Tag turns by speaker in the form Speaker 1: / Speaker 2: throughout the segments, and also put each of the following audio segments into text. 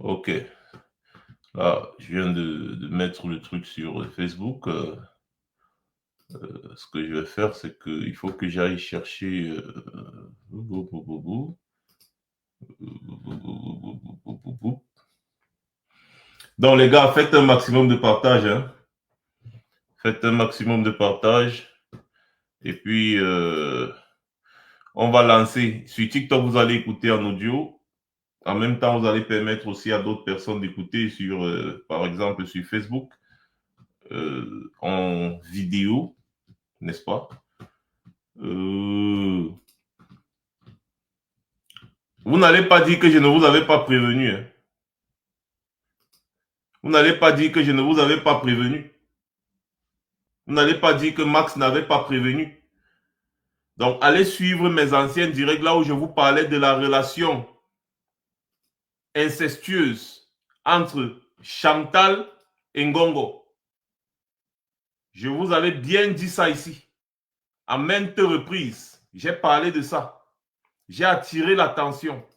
Speaker 1: Ok. Là, je viens de mettre le truc sur Facebook. Ce que je vais faire, c'est qu'il faut que j'aille chercher. Donc, les gars, faites un maximum de partage. Hein. Faites un maximum de partage. Et puis, on va lancer. Sur TikTok, vous allez écouter en audio. En même temps, vous allez permettre aussi à d'autres personnes d'écouter sur, par exemple, sur Facebook, en vidéo, n'est-ce pas? Vous n'allez pas dire que je ne vous avais pas prévenu. Hein. Vous n'allez pas dire que je ne vous avais pas prévenu. Vous n'allez pas dire que Max n'avait pas prévenu. Donc, allez suivre mes anciens directs là où je vous parlais de la relation incestueuse entre Chantal et Ngongo. Je vous avais bien dit ça ici. À maintes reprises, j'ai parlé de ça. J'ai attiré l'attention.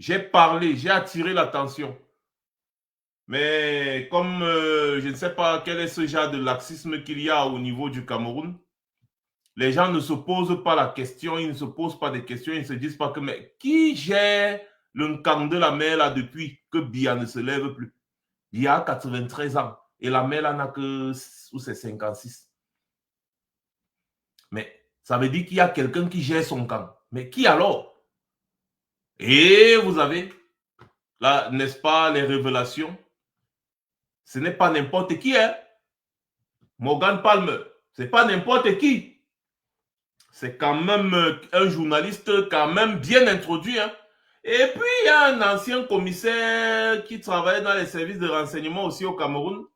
Speaker 1: J'ai parlé, j'ai attiré l'attention. Mais comme je ne sais pas quel est ce genre de laxisme qu'il y a au niveau du Cameroun, les gens ne se posent pas la question, ils ne se posent pas des questions, ils ne se disent pas que mais qui gère le camp de la mer là depuis que Bia ne se lève plus? Bia a 93 ans et la mer là n'a que ou c'est 56. Mais ça veut dire qu'il y a quelqu'un qui gère son camp. Mais qui alors? Et vous avez là, n'est-ce pas, les révélations? Ce n'est pas n'importe qui, hein? Morgan Palmer, c'est pas n'importe qui. C'est quand même un journaliste quand même bien introduit. Hein? Et puis, il y a un ancien commissaire qui travaille dans les services de renseignement aussi au Cameroun,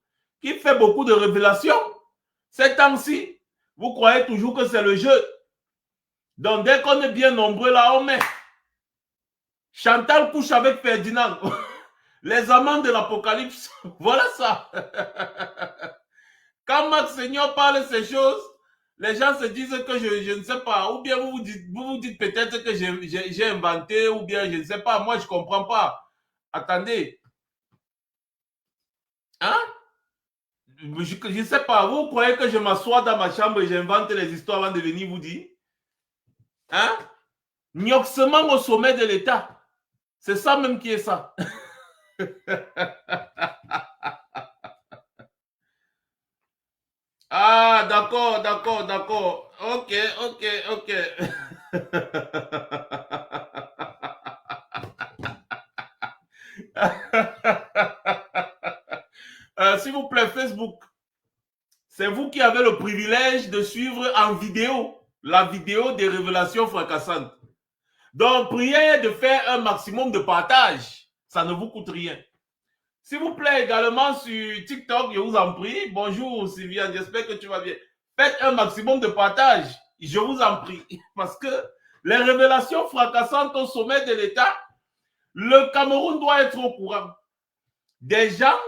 Speaker 1: qui fait beaucoup de révélations. Ces temps-ci, vous croyez toujours que c'est le jeu. Donc, dès qu'on est bien nombreux là, on met. Chantal couche avec Ferdinand. Les amants de l'Apocalypse. Voilà ça. Quand Max Seigneur parle ces choses, les gens se disent que je ne sais pas. Ou bien vous vous dites peut-être que j'ai inventé, ou bien je ne sais pas. Moi, je ne comprends pas. Attendez. Hein? Je ne sais pas. Vous croyez que je m'assois dans ma chambre et j'invente les histoires avant de venir vous dire? Hein? Nioxement au sommet de l'État. C'est ça même qui est ça. Ah, d'accord, d'accord, d'accord. Ok, ok, ok. S'il vous plaît, Facebook, c'est vous qui avez le privilège de suivre en vidéo la vidéo des révélations fracassantes. Donc, priez de faire un maximum de partage. Ça ne vous coûte rien. S'il vous plaît, également sur TikTok, je vous en prie. Bonjour Sylviane, j'espère que tu vas bien. Faites un maximum de partage. Je vous en prie. Parce que les révélations fracassantes au sommet de l'État, le Cameroun doit être au courant. Des gens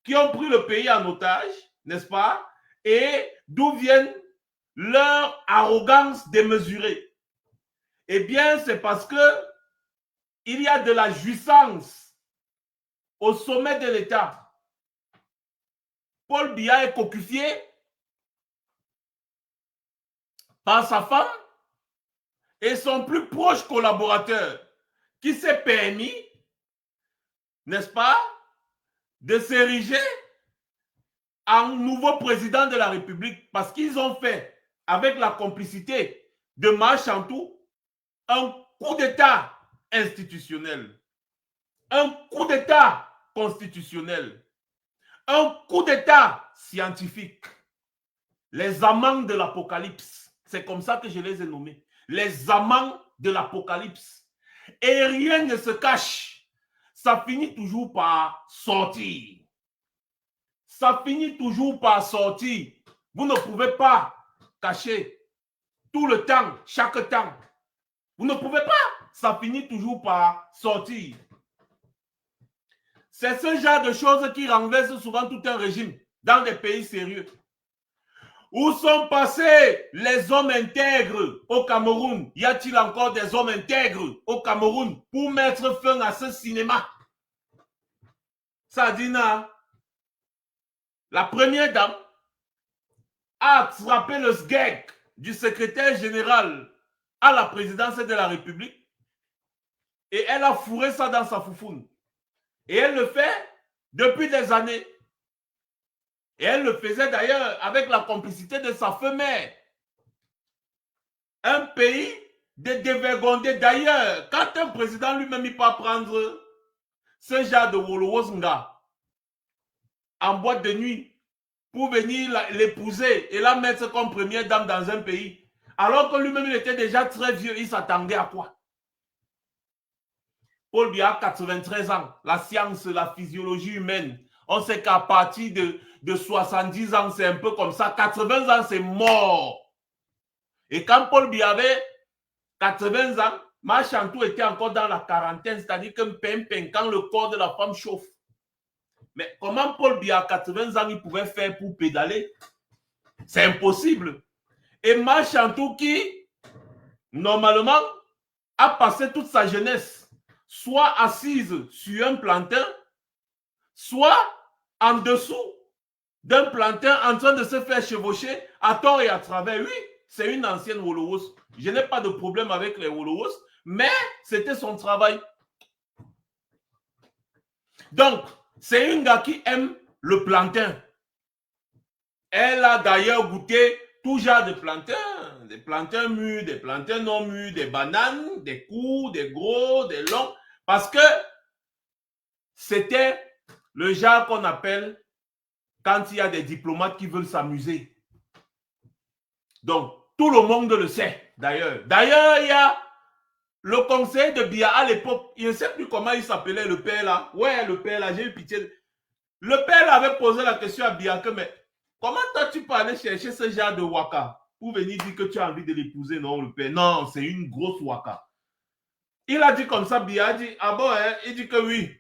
Speaker 1: qui ont pris le pays en otage, n'est-ce pas? Et d'où viennent leur arrogance démesurée? Eh bien, c'est parce que il y a de la jouissance au sommet de l'État. Paul Biya est cocufié par sa femme et son plus proche collaborateur qui s'est permis, n'est-ce pas, de s'ériger en nouveau président de la République parce qu'ils ont fait, avec la complicité de Machantou, un coup d'État institutionnel, un coup d'État constitutionnel, un coup d'État scientifique. Les amants de l'Apocalypse, c'est comme ça que je les ai nommés. Les amants de l'Apocalypse. Et rien ne se cache. Ça finit toujours par sortir. Ça finit toujours par sortir. Vous ne pouvez pas cacher tout le temps, chaque temps. Vous ne pouvez pas. Ça finit toujours par sortir. C'est ce genre de choses qui renversent souvent tout un régime dans des pays sérieux. Où sont passés les hommes intègres au Cameroun? Y a-t-il encore des hommes intègres au Cameroun pour mettre fin à ce cinéma? Sadina, la première dame, a attrapé le sgeg du secrétaire général à la présidence de la République et elle a fourré ça dans sa foufoune. Et elle le fait depuis des années. Et elle le faisait d'ailleurs avec la complicité de sa femelle. Un pays de dévergondés. D'ailleurs, quand un président lui-même il peut prendre ce genre de Wolowosnga en boîte de nuit pour venir l'épouser et la mettre comme première dame dans un pays, alors que lui-même il était déjà très vieux, il s'attendait à quoi? Paul Biya a 93 ans. La science, la physiologie humaine, on sait qu'à partir de 70 ans, c'est un peu comme ça. 80 ans, c'est mort. Et quand Paul Biya avait 80 ans, Machantou était encore dans la quarantaine, c'est-à-dire que quand le corps de la femme chauffe. Mais comment Paul Biya à 80 ans, il pouvait faire pour pédaler? C'est impossible. Et Machantou qui, normalement, a passé toute sa jeunesse soit assise sur un plantain, soit en dessous d'un plantain en train de se faire chevaucher à tort et à travers. Oui, c'est une ancienne Wolowos. Je n'ai pas de problème avec les Wolowos, mais c'était son travail. Donc, c'est une gars qui aime le plantain. Elle a d'ailleurs goûté tout genre de plantains, des plantains mûrs, des plantains non mûrs, des bananes, des courts, des gros, des longs, parce que c'était le genre qu'on appelle quand il y a des diplomates qui veulent s'amuser. Donc, tout le monde le sait, d'ailleurs. D'ailleurs, il y a le conseiller de Biya à l'époque, il ne sait plus comment il s'appelait, le père là. Ouais, le père là, j'ai eu pitié. Le père avait posé la question à Biya que, mais comment toi tu peux aller chercher ce genre de waka pour venir dire que tu as envie de l'épouser? Non, le père, non, c'est une grosse waka. Il a dit comme ça, Biya a dit, ah bon, hein? Il dit que oui.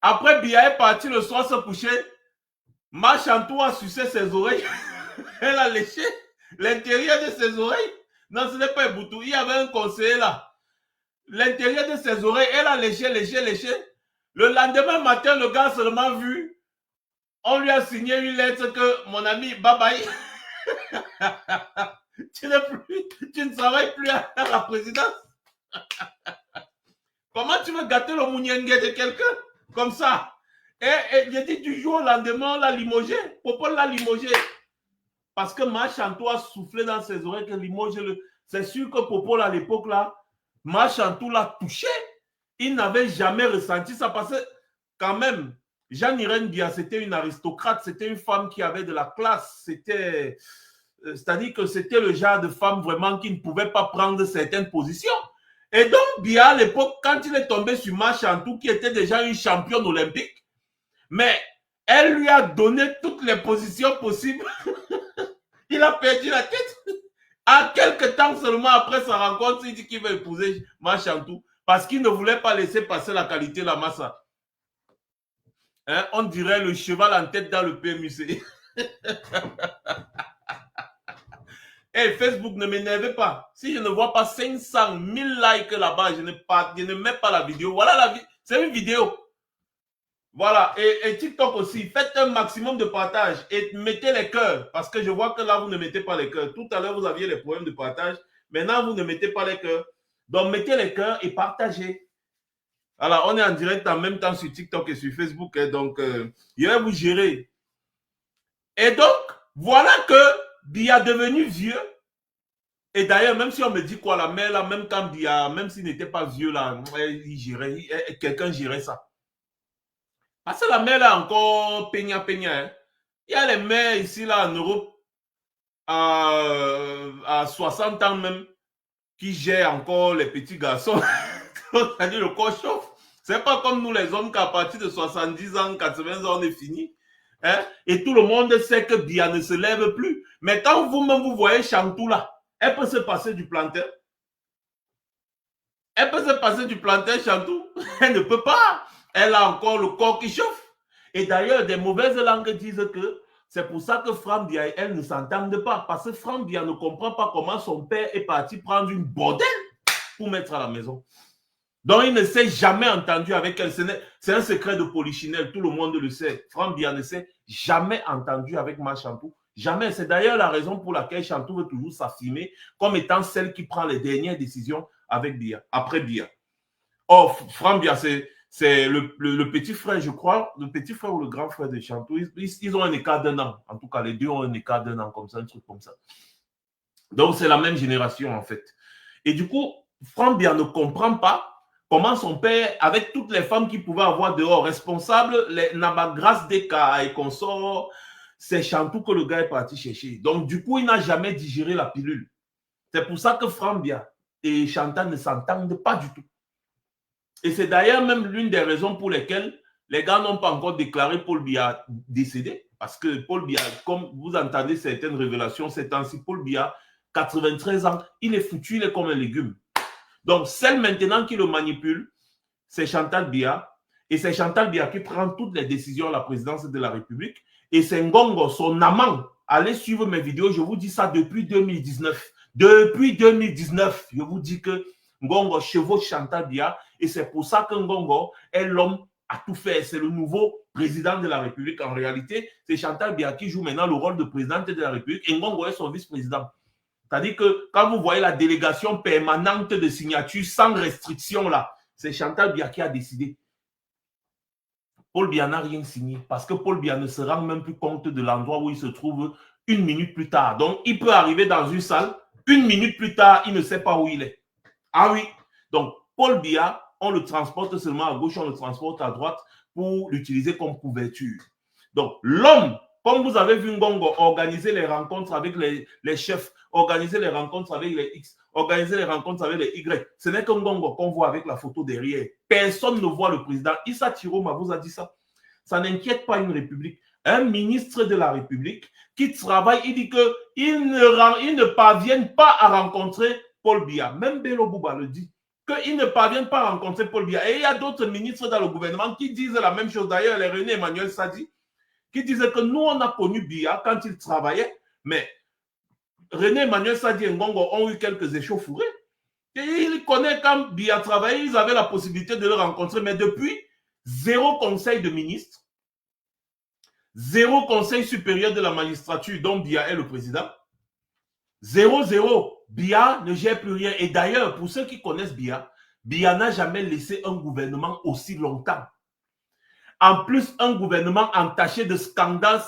Speaker 1: Après, Biya est parti le soir se coucher. Machantou a sucé ses oreilles. Elle a léché l'intérieur de ses oreilles. Non, ce n'est pas Boutou. Il y avait un conseiller là. L'intérieur de ses oreilles, elle a léché. Le lendemain matin, le gars a seulement vu. On lui a signé une lettre que, mon ami, bye bye. tu ne travailles plus à la présidence. Comment tu veux gâter le mouniengue de quelqu'un comme ça? Et j'ai dit du jour au lendemain, on l'a limogé. Pourquoi on l'a limogé? Parce que Machantou a soufflé dans ses oreilles que Limoges, c'est sûr que Popol à l'époque là, Machantou l'a touché. Il n'avait jamais ressenti ça parce que quand même, Jeanne-Irène Biya, c'était une aristocrate, c'était une femme qui avait de la classe, c'est-à-dire que c'était le genre de femme vraiment qui ne pouvait pas prendre certaines positions. Et donc Biya à l'époque, quand il est tombé sur Machantou, qui était déjà une championne olympique, mais elle lui a donné toutes les positions possibles. Il a perdu la tête. À quelques temps seulement après sa rencontre, il dit qu'il va épouser Machantou parce qu'il ne voulait pas laisser passer la qualité de la massa. Hein? On dirait le cheval en tête dans le PMUC. Hey, Facebook, ne m'énervez pas. Si je ne vois pas 500 000 likes là-bas, je ne mets pas la vidéo. Voilà la vidéo. C'est une vidéo. Voilà, et TikTok aussi, faites un maximum de partage et mettez les cœurs, parce que je vois que là, vous ne mettez pas les cœurs. Tout à l'heure, vous aviez les problèmes de partage. Maintenant, vous ne mettez pas les cœurs. Donc, mettez les cœurs et partagez. Alors, on est en direct en même temps sur TikTok et sur Facebook. Hein, donc, je vais vous gérer. Et donc, voilà que Biya est devenu vieux. Et d'ailleurs, même si on me dit quoi, la mère, là, même quand Biya, même s'il n'était pas vieux, là, quelqu'un gérait ça. Parce que la mer là encore peigna. Hein. Il y a les mers ici là en Europe à 60 ans même qui gèrent encore les petits garçons. C'est-à-dire le corps chauffe. C'est pas comme nous les hommes qu'à partir de 70 ans, 80 ans on est fini. Hein? Et tout le monde sait que Biya ne se lève plus. Mais quand vous-même vous voyez Chantou là, elle peut se passer du plantain. Elle peut se passer du plantain Chantou. Elle ne peut pas. Elle a encore le corps qui chauffe. Et d'ailleurs, des mauvaises langues disent que c'est pour ça que Franck Biya et elle ne s'entendent pas. Parce que Franck Biya ne comprend pas comment son père est parti prendre une bordelle pour mettre à la maison. Donc, il ne s'est jamais entendu avec elle. C'est un secret de Polichinelle, tout le monde le sait. Franck Biya ne s'est jamais entendu avec Ma Chantou. Jamais. C'est d'ailleurs la raison pour laquelle Chantou veut toujours s'affirmer comme étant celle qui prend les dernières décisions avec Biya, après Biya. Or, Franck Biya, c'est le petit frère, je crois, le petit frère ou le grand frère de Chantou. Ils ont un écart d'un an. En tout cas, les deux ont un écart d'un an, comme ça, un truc comme ça. Donc, c'est la même génération, en fait. Et du coup, Franck Biya ne comprend pas comment son père, avec toutes les femmes qu'il pouvait avoir dehors, responsables, les Nabagras Deka et consorts, c'est Chantou que le gars est parti chercher. Donc, du coup, il n'a jamais digéré la pilule. C'est pour ça que Franck Biya et Chantal ne s'entendent pas du tout. Et c'est d'ailleurs même l'une des raisons pour lesquelles les gars n'ont pas encore déclaré Paul Biya décédé. Parce que Paul Biya, comme vous entendez certaines révélations ces temps-ci, Paul Biya, 93 ans, il est foutu, il est comme un légume. Donc, celle maintenant qui le manipule, c'est Chantal Biya. Et c'est Chantal Biya qui prend toutes les décisions à la présidence de la République. Et c'est Ngongo, son amant. Allez suivre mes vidéos, je vous dis ça depuis 2019. Depuis 2019, je vous dis que Ngongo chevauche Chantal Biya. Et c'est pour ça que Ngongo est l'homme à tout faire. C'est le nouveau président de la République. En réalité, c'est Chantal Biya qui joue maintenant le rôle de présidente de la République. Et Ngongo est son vice-président. C'est-à-dire que quand vous voyez la délégation permanente de signatures sans restriction, là, c'est Chantal Biya qui a décidé. Paul Biya n'a rien signé parce que Paul Biya ne se rend même plus compte de l'endroit où il se trouve une minute plus tard. Donc, il peut arriver dans une salle, une minute plus tard, il ne sait pas où il est. Ah oui. Donc, Paul Biya, on le transporte seulement à gauche, on le transporte à droite pour l'utiliser comme couverture. Donc, l'homme, comme vous avez vu Ngongo organiser les rencontres avec les chefs, organiser les rencontres avec les X, organiser les rencontres avec les Y, ce n'est que Ngongo qu'on voit avec la photo derrière. Personne ne voit le président. Issa Tiroma vous a dit ça. Ça n'inquiète pas une république. Un ministre de la République qui travaille, il dit qu'il ne parviennent pas à rencontrer Paul Biya. Même Bello Bouba le dit, qu'ils ne parviennent pas à rencontrer Paul Biya. Et il y a d'autres ministres dans le gouvernement qui disent la même chose. D'ailleurs, les René Emmanuel Sadi, qui disait que nous, on a connu Biya quand il travaillait, mais René Emmanuel Sadi et Ngongo ont eu quelques échauffourées. Et il connaît quand Biya travaillait, ils avaient la possibilité de le rencontrer, mais depuis, zéro conseil de ministre, zéro conseil supérieur de la magistrature dont Biya est le président, zéro. Biya ne gère plus rien. Et d'ailleurs, pour ceux qui connaissent Biya, Biya n'a jamais laissé un gouvernement aussi longtemps. En plus, un gouvernement entaché de scandales.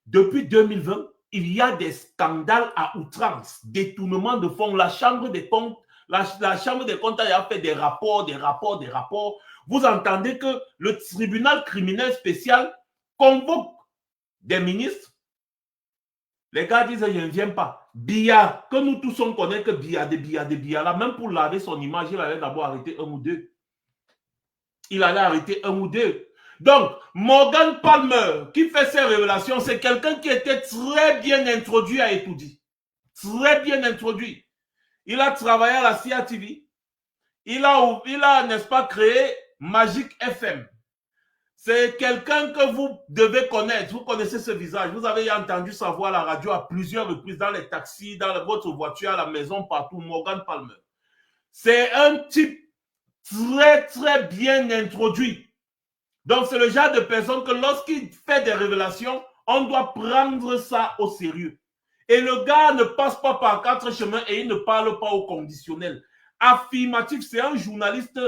Speaker 1: Depuis 2020, il y a des scandales à outrance, détournement de fonds. La Chambre des comptes, la Chambre des comptes a fait des rapports. Vous entendez que le tribunal criminel spécial convoque des ministres. Les gars disent, je ne viens pas. Biya, que nous tous on connaît que Biya, là, même pour laver son image, il allait d'abord arrêter un ou deux. Donc, Morgan Palmer, qui fait ces révélations, c'est quelqu'un qui était très bien introduit à Etoudi. Très bien introduit. Il a travaillé à la CIA TV. Il a n'est-ce pas, créé Magic FM. C'est quelqu'un que vous devez connaître. Vous connaissez ce visage. Vous avez entendu sa voix à la radio à plusieurs reprises, dans les taxis, dans votre voiture, à la maison, partout. Morgan Palmer. C'est un type très bien introduit. Donc, c'est le genre de personne que lorsqu'il fait des révélations, on doit prendre ça au sérieux. Et le gars ne passe pas par quatre chemins et il ne parle pas au conditionnel. Affirmatif, c'est un journaliste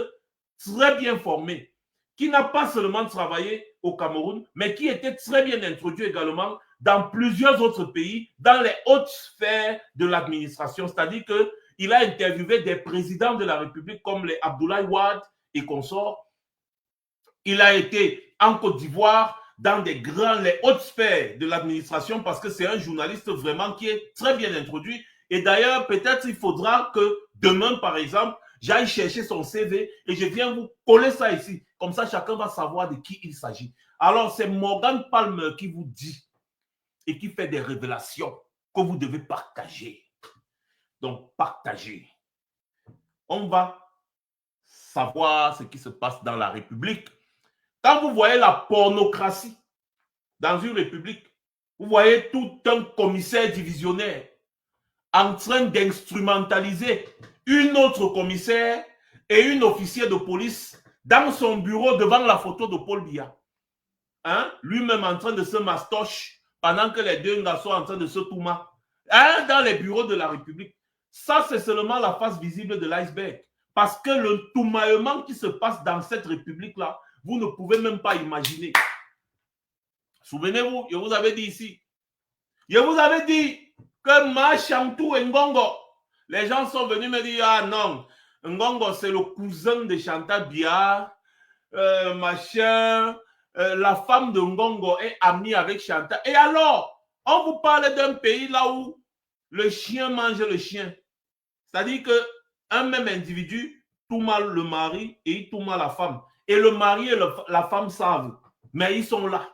Speaker 1: très bien formé, qui n'a pas seulement travaillé au Cameroun, mais qui était très bien introduit également dans plusieurs autres pays, dans les hautes sphères de l'administration. C'est-à-dire qu'il a interviewé des présidents de la République comme les Abdoulaye Wade et consorts. Il a été en Côte d'Ivoire dans les hautes sphères de l'administration parce que c'est un journaliste vraiment qui est très bien introduit. Et d'ailleurs, peut-être il faudra que demain, par exemple, j'aille chercher son CV et je viens vous coller ça ici. Comme ça, chacun va savoir de qui il s'agit. Alors, c'est Morgan Palmer qui vous dit et qui fait des révélations que vous devez partager. Donc, partagez. On va savoir ce qui se passe dans la République. Quand vous voyez la pornocratie dans une république, vous voyez tout un commissaire divisionnaire en train d'instrumentaliser une autre commissaire et une officier de police dans son bureau devant la photo de Paul Biya. Hein? Lui-même en train de se mastoche pendant que les deux gars sont en train de se touma. Hein? Dans les bureaux de la République. Ça, c'est seulement la face visible de l'iceberg. Parce que le toumaillement qui se passe dans cette République-là, vous ne pouvez même pas imaginer. Souvenez-vous, je vous avais dit ici. Je vous avais dit que Machantou et Ngongo, les gens sont venus me dire, ah non, Ngongo c'est le cousin de Chantal Biya, machin, la femme de Ngongo est amie avec Chantal. Et alors, on vous parle d'un pays là où le chien mange le chien. C'est-à-dire qu'un même individu tout mal le mari et il tout mal la femme. Et le mari et la femme savent, mais ils sont là.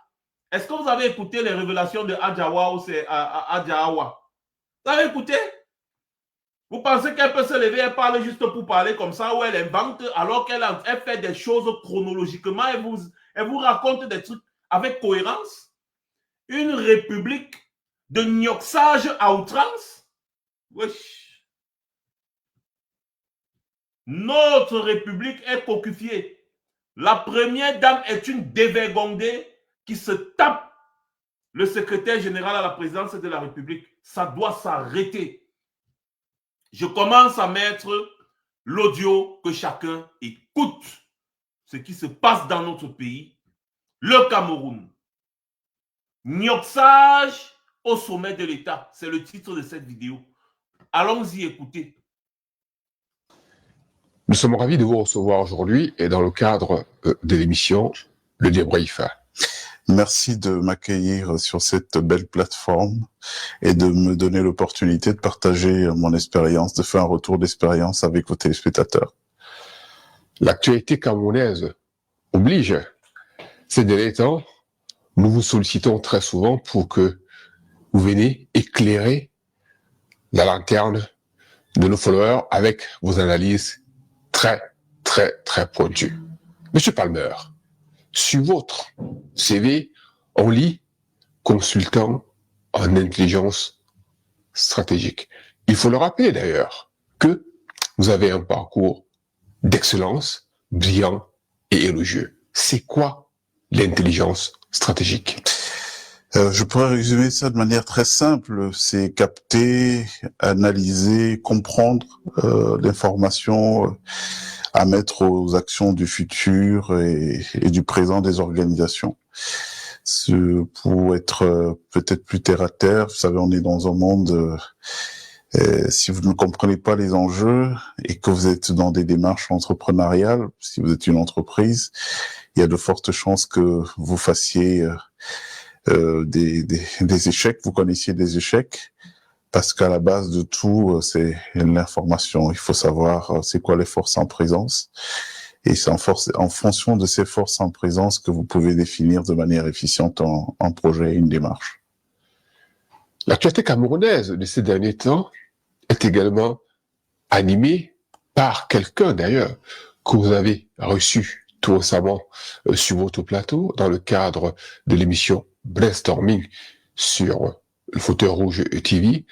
Speaker 1: Est-ce que vous avez écouté les révélations de Adjawa ou c'est Adjawa? Vous avez écouté? Vous pensez qu'elle peut se lever et parler juste pour parler comme ça, ou elle invente alors qu'elle fait des choses chronologiquement et vous raconte des trucs avec cohérence? Une république de gnoxage à outrance? Wesh. Notre république est cocufiée. La première dame est une dévergondée qui se tape le secrétaire général à la présidence de la République. Ça doit s'arrêter. Je commence à mettre l'audio que chacun écoute. Ce qui se passe dans notre pays, le Cameroun. Gnoxage au sommet de l'État. C'est le titre de cette vidéo. Allons-y, écoutez.
Speaker 2: Nous sommes ravis de vous recevoir aujourd'hui et dans le cadre de l'émission Le Débrief.
Speaker 3: Merci de m'accueillir sur cette belle plateforme et de me donner l'opportunité de partager mon expérience, de faire un retour d'expérience avec vos téléspectateurs.
Speaker 2: L'actualité camerounaise oblige. Ces derniers temps, nous vous sollicitons très souvent pour que vous veniez éclairer la lanterne de nos followers avec vos analyses très pointues. Monsieur Palmer, sur votre CV, on lit consultant en intelligence stratégique. Il faut le rappeler d'ailleurs que vous avez un parcours d'excellence, brillant et élogieux. C'est quoi l'intelligence stratégique?
Speaker 3: Je pourrais résumer ça de manière très simple. C'est capter, analyser, comprendre l'information à mettre aux actions du futur et du présent des organisations. Pour être peut-être plus terre à terre, vous savez, on est dans un monde, si vous ne comprenez pas les enjeux et que vous êtes dans des démarches entrepreneuriales, si vous êtes une entreprise, il y a de fortes chances que vous fassiez des échecs, vous connaissiez des échecs, parce qu'à la base de tout, c'est l'information. Il faut savoir c'est quoi les forces en présence, et c'est en fonction de ces forces en présence que vous pouvez définir de manière efficiente un projet et une démarche.
Speaker 2: L'actualité camerounaise de ces derniers temps est également animée par quelqu'un d'ailleurs que vous avez reçu tout récemment sur votre plateau dans le cadre de l'émission Brainstorming sur le fauteuil rouge TV.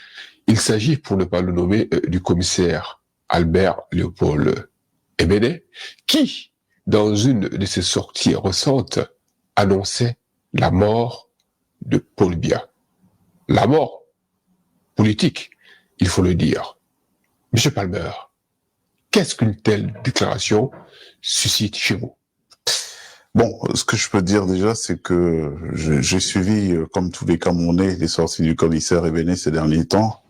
Speaker 2: Il s'agit, pour ne pas le nommer, du commissaire Albert Léopold Ebene, qui, dans une de ses sorties récentes, annonçait la mort de Paul Biya. La mort politique, il faut le dire. Monsieur Palmer, qu'est-ce qu'une telle déclaration suscite chez vous?
Speaker 3: Bon, ce que je peux dire déjà, c'est que j'ai suivi, comme tous les Camerounais, les sorties du commissaire Ebene ces derniers temps.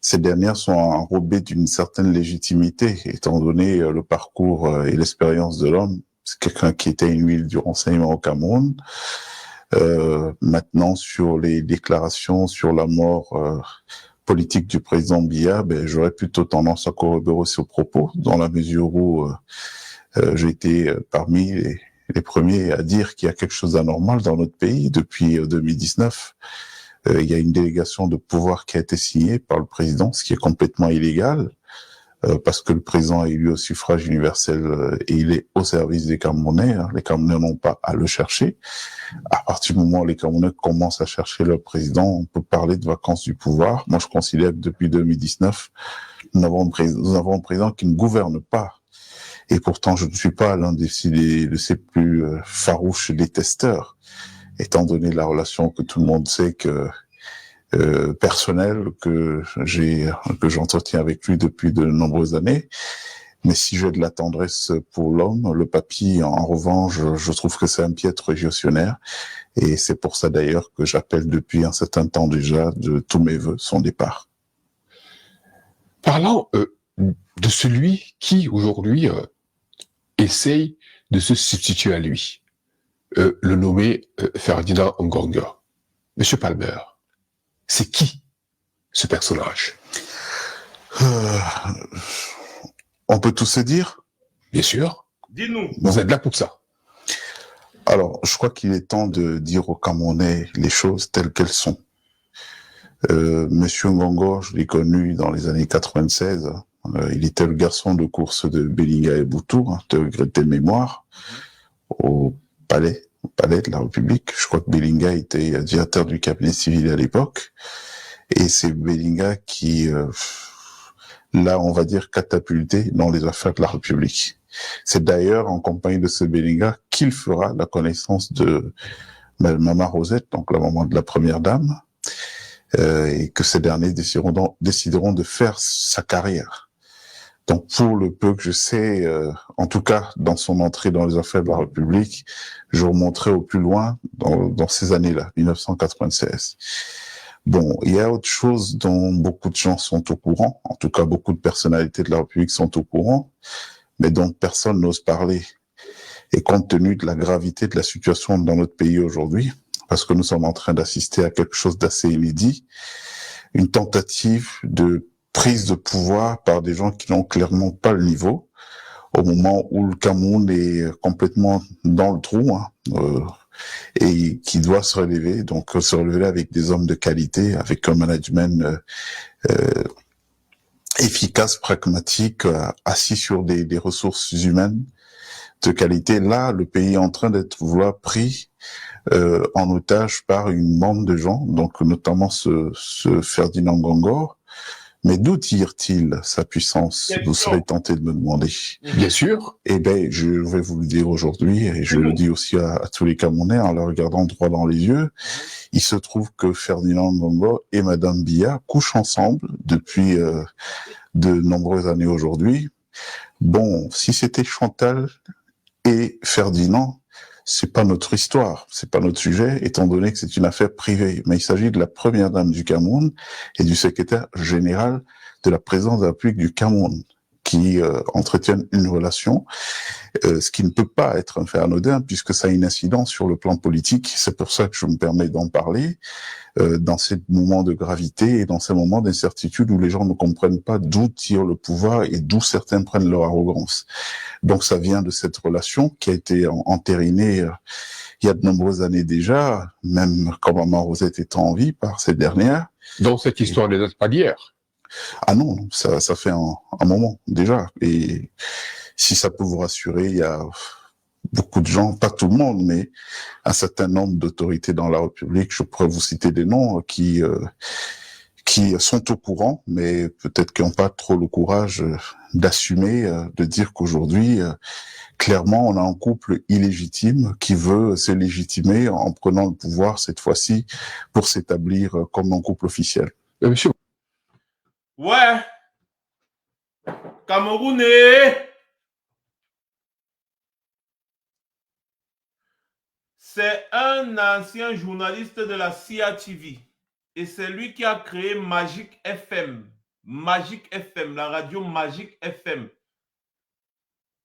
Speaker 3: Ces dernières sont enrobées d'une certaine légitimité, étant donné le parcours et l'expérience de l'homme. C'est quelqu'un qui était une huile du renseignement au Cameroun. Maintenant, sur les déclarations sur la mort politique du président Biya, j'aurais plutôt tendance à corroborer ce propos, dans la mesure où j'ai été parmi les premiers à dire qu'il y a quelque chose d'anormal dans notre pays depuis 2019. Il y a une délégation de pouvoir qui a été signée par le président, ce qui est complètement illégal. parce que le président est élu au suffrage universel et il est au service des Camerounais. Hein. Les Camerounais n'ont pas à le chercher. À partir du moment où les Camerounais commencent à chercher leur président, on peut parler de vacances du pouvoir. Moi, je considère que depuis 2019, nous avons un président qui ne gouverne pas. Et pourtant, je ne suis pas l'un de ses plus farouches détesteurs, étant donné la relation que tout le monde sait que personnelle que j'entretiens avec lui depuis de nombreuses années. Mais si j'ai de la tendresse pour l'homme, le papy, en revanche, je trouve que c'est un piètre gestionnaire. Et c'est pour ça d'ailleurs que j'appelle depuis un certain temps déjà de tous mes vœux son départ.
Speaker 2: Parlant de celui qui aujourd'hui essaye de se substituer à lui, le nommé Ferdinand Ngonga. Monsieur Palmer, c'est qui ce personnage?
Speaker 3: On peut tout se dire?
Speaker 2: Bien sûr.
Speaker 1: Dis-nous.
Speaker 2: Vous êtes là pour ça.
Speaker 3: Alors, je crois qu'il est temps de dire aux Camerounais les choses telles qu'elles sont. Monsieur Ngongo, je l'ai connu dans les années 96. Il était le garçon de course de Belinga et Boutou, hein, de regretter mémoire, au palais de la République. Je crois que Belinga était directeur du cabinet civil à l'époque. Et c'est Belinga qui l'a, on va dire, catapulté dans les affaires de la République. C'est d'ailleurs en compagnie de ce Belinga qu'il fera la connaissance de Maman Rosette, donc la maman de la première dame, et que ces derniers décideront de faire sa carrière. Donc pour le peu que je sais, en tout cas dans son entrée dans les affaires de la République, je remonterai au plus loin dans ces années-là, 1996. Bon, il y a autre chose dont beaucoup de gens sont au courant, en tout cas beaucoup de personnalités de la République sont au courant, mais dont personne n'ose parler. Et compte tenu de la gravité de la situation dans notre pays aujourd'hui, parce que nous sommes en train d'assister à quelque chose d'assez inédit, une tentative de prise de pouvoir par des gens qui n'ont clairement pas le niveau, au moment où le Cameroun est complètement dans le trou, hein, et qui doit se relever, donc se relever avec des hommes de qualité, avec un management efficace, pragmatique, assis sur des ressources humaines de qualité. Là, le pays est en train d'être pris en otage par une bande de gens, donc notamment ce Ferdinand Ngongor. Mais d'où tire-t-il sa puissance? Vous serez tenté de me demander.
Speaker 2: Bien sûr.
Speaker 3: Eh ben, je vais vous le dire aujourd'hui, et je le dis aussi à tous les Camerounais en leur regardant droit dans les yeux. Il se trouve que Ferdinand Ngongor et Madame Biya couchent ensemble depuis de nombreuses années aujourd'hui. Bon, si c'était Chantal et Ferdinand, c'est pas notre histoire, c'est pas notre sujet, étant donné que c'est une affaire privée. Mais il s'agit de la première dame du Cameroun et du secrétaire général de la présidence de la République du Cameroun, qui entretiennent une relation, ce qui ne peut pas être un fait anodin, puisque ça a une incidence sur le plan politique. C'est pour ça que je me permets d'en parler, dans ces moments de gravité et dans ces moments d'incertitude où les gens ne comprennent pas d'où tire le pouvoir et d'où certains prennent leur arrogance. Donc ça vient de cette relation qui a été entérinée il y a de nombreuses années déjà, même quand Maman Rosette était en vie par cette dernière.
Speaker 2: Donc cette histoire ne date pas d'hier.
Speaker 3: Ah non, ça fait un moment déjà. Et si ça peut vous rassurer, il y a beaucoup de gens, pas tout le monde, mais un certain nombre d'autorités dans la République, je pourrais vous citer des noms, qui sont au courant, mais peut-être qui n'ont pas trop le courage d'assumer, de dire qu'aujourd'hui, clairement, on a un couple illégitime qui veut se légitimer en prenant le pouvoir cette fois-ci pour s'établir comme un couple officiel.
Speaker 2: Monsieur.
Speaker 1: Ouais. Camerounais. C'est un ancien journaliste de la CIA TV. Et c'est lui qui a créé Magic FM. Magic FM, la radio Magic FM.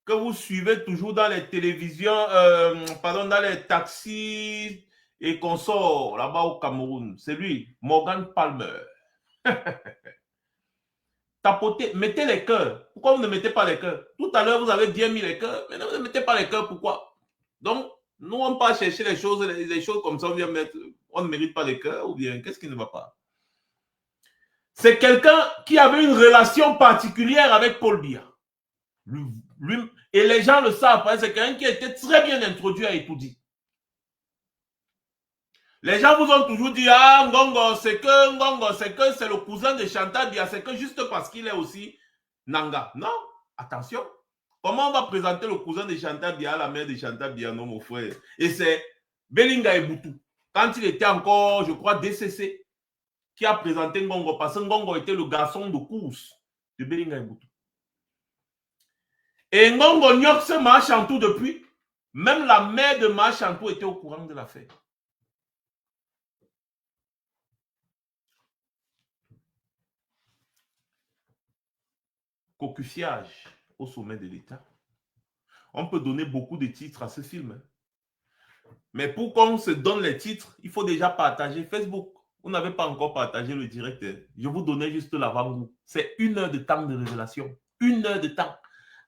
Speaker 1: Que vous suivez toujours dans les télévisions, dans les taxis et consorts là-bas au Cameroun. C'est lui, Morgan Palmer. Tapotez, mettez les cœurs. Pourquoi vous ne mettez pas les cœurs? Tout à l'heure, vous avez bien mis les cœurs, mais vous ne mettez pas les cœurs. Pourquoi? Donc, nous, on ne va pas chercher les choses comme ça, on ne mérite pas les cœurs, ou bien, qu'est-ce qui ne va pas? c'est quelqu'un qui avait une relation particulière avec Paul Biya. Et les gens le savent, c'est quelqu'un qui a été très bien introduit à Etoudi. Les gens vous ont toujours dit, ah, Ngongo, c'est que c'est le cousin de Chantal Biya, c'est que juste parce qu'il est aussi Nanga. Non, attention. Comment on va présenter le cousin de Chantal Biya à la mère de Chantal Biya, non, mon frère? Et c'est Belinga Eboutou. Quand il était encore, je crois, DCC, qui a présenté Ngongo, parce que Ngongo était le garçon de course de Belinga Eboutou. Et Ngongo Nyokse Machantou depuis, même la mère de Machantou était au courant de l'affaire. Cocufiage au sommet de l'État. On peut donner beaucoup de titres à ce film. Mais pour qu'on se donne les titres, il faut déjà partager Facebook. Vous n'avez pas encore partagé le direct. Je vous donnais juste l'avant-goût. C'est 1 heure de temps de révélation. 1 heure de temps.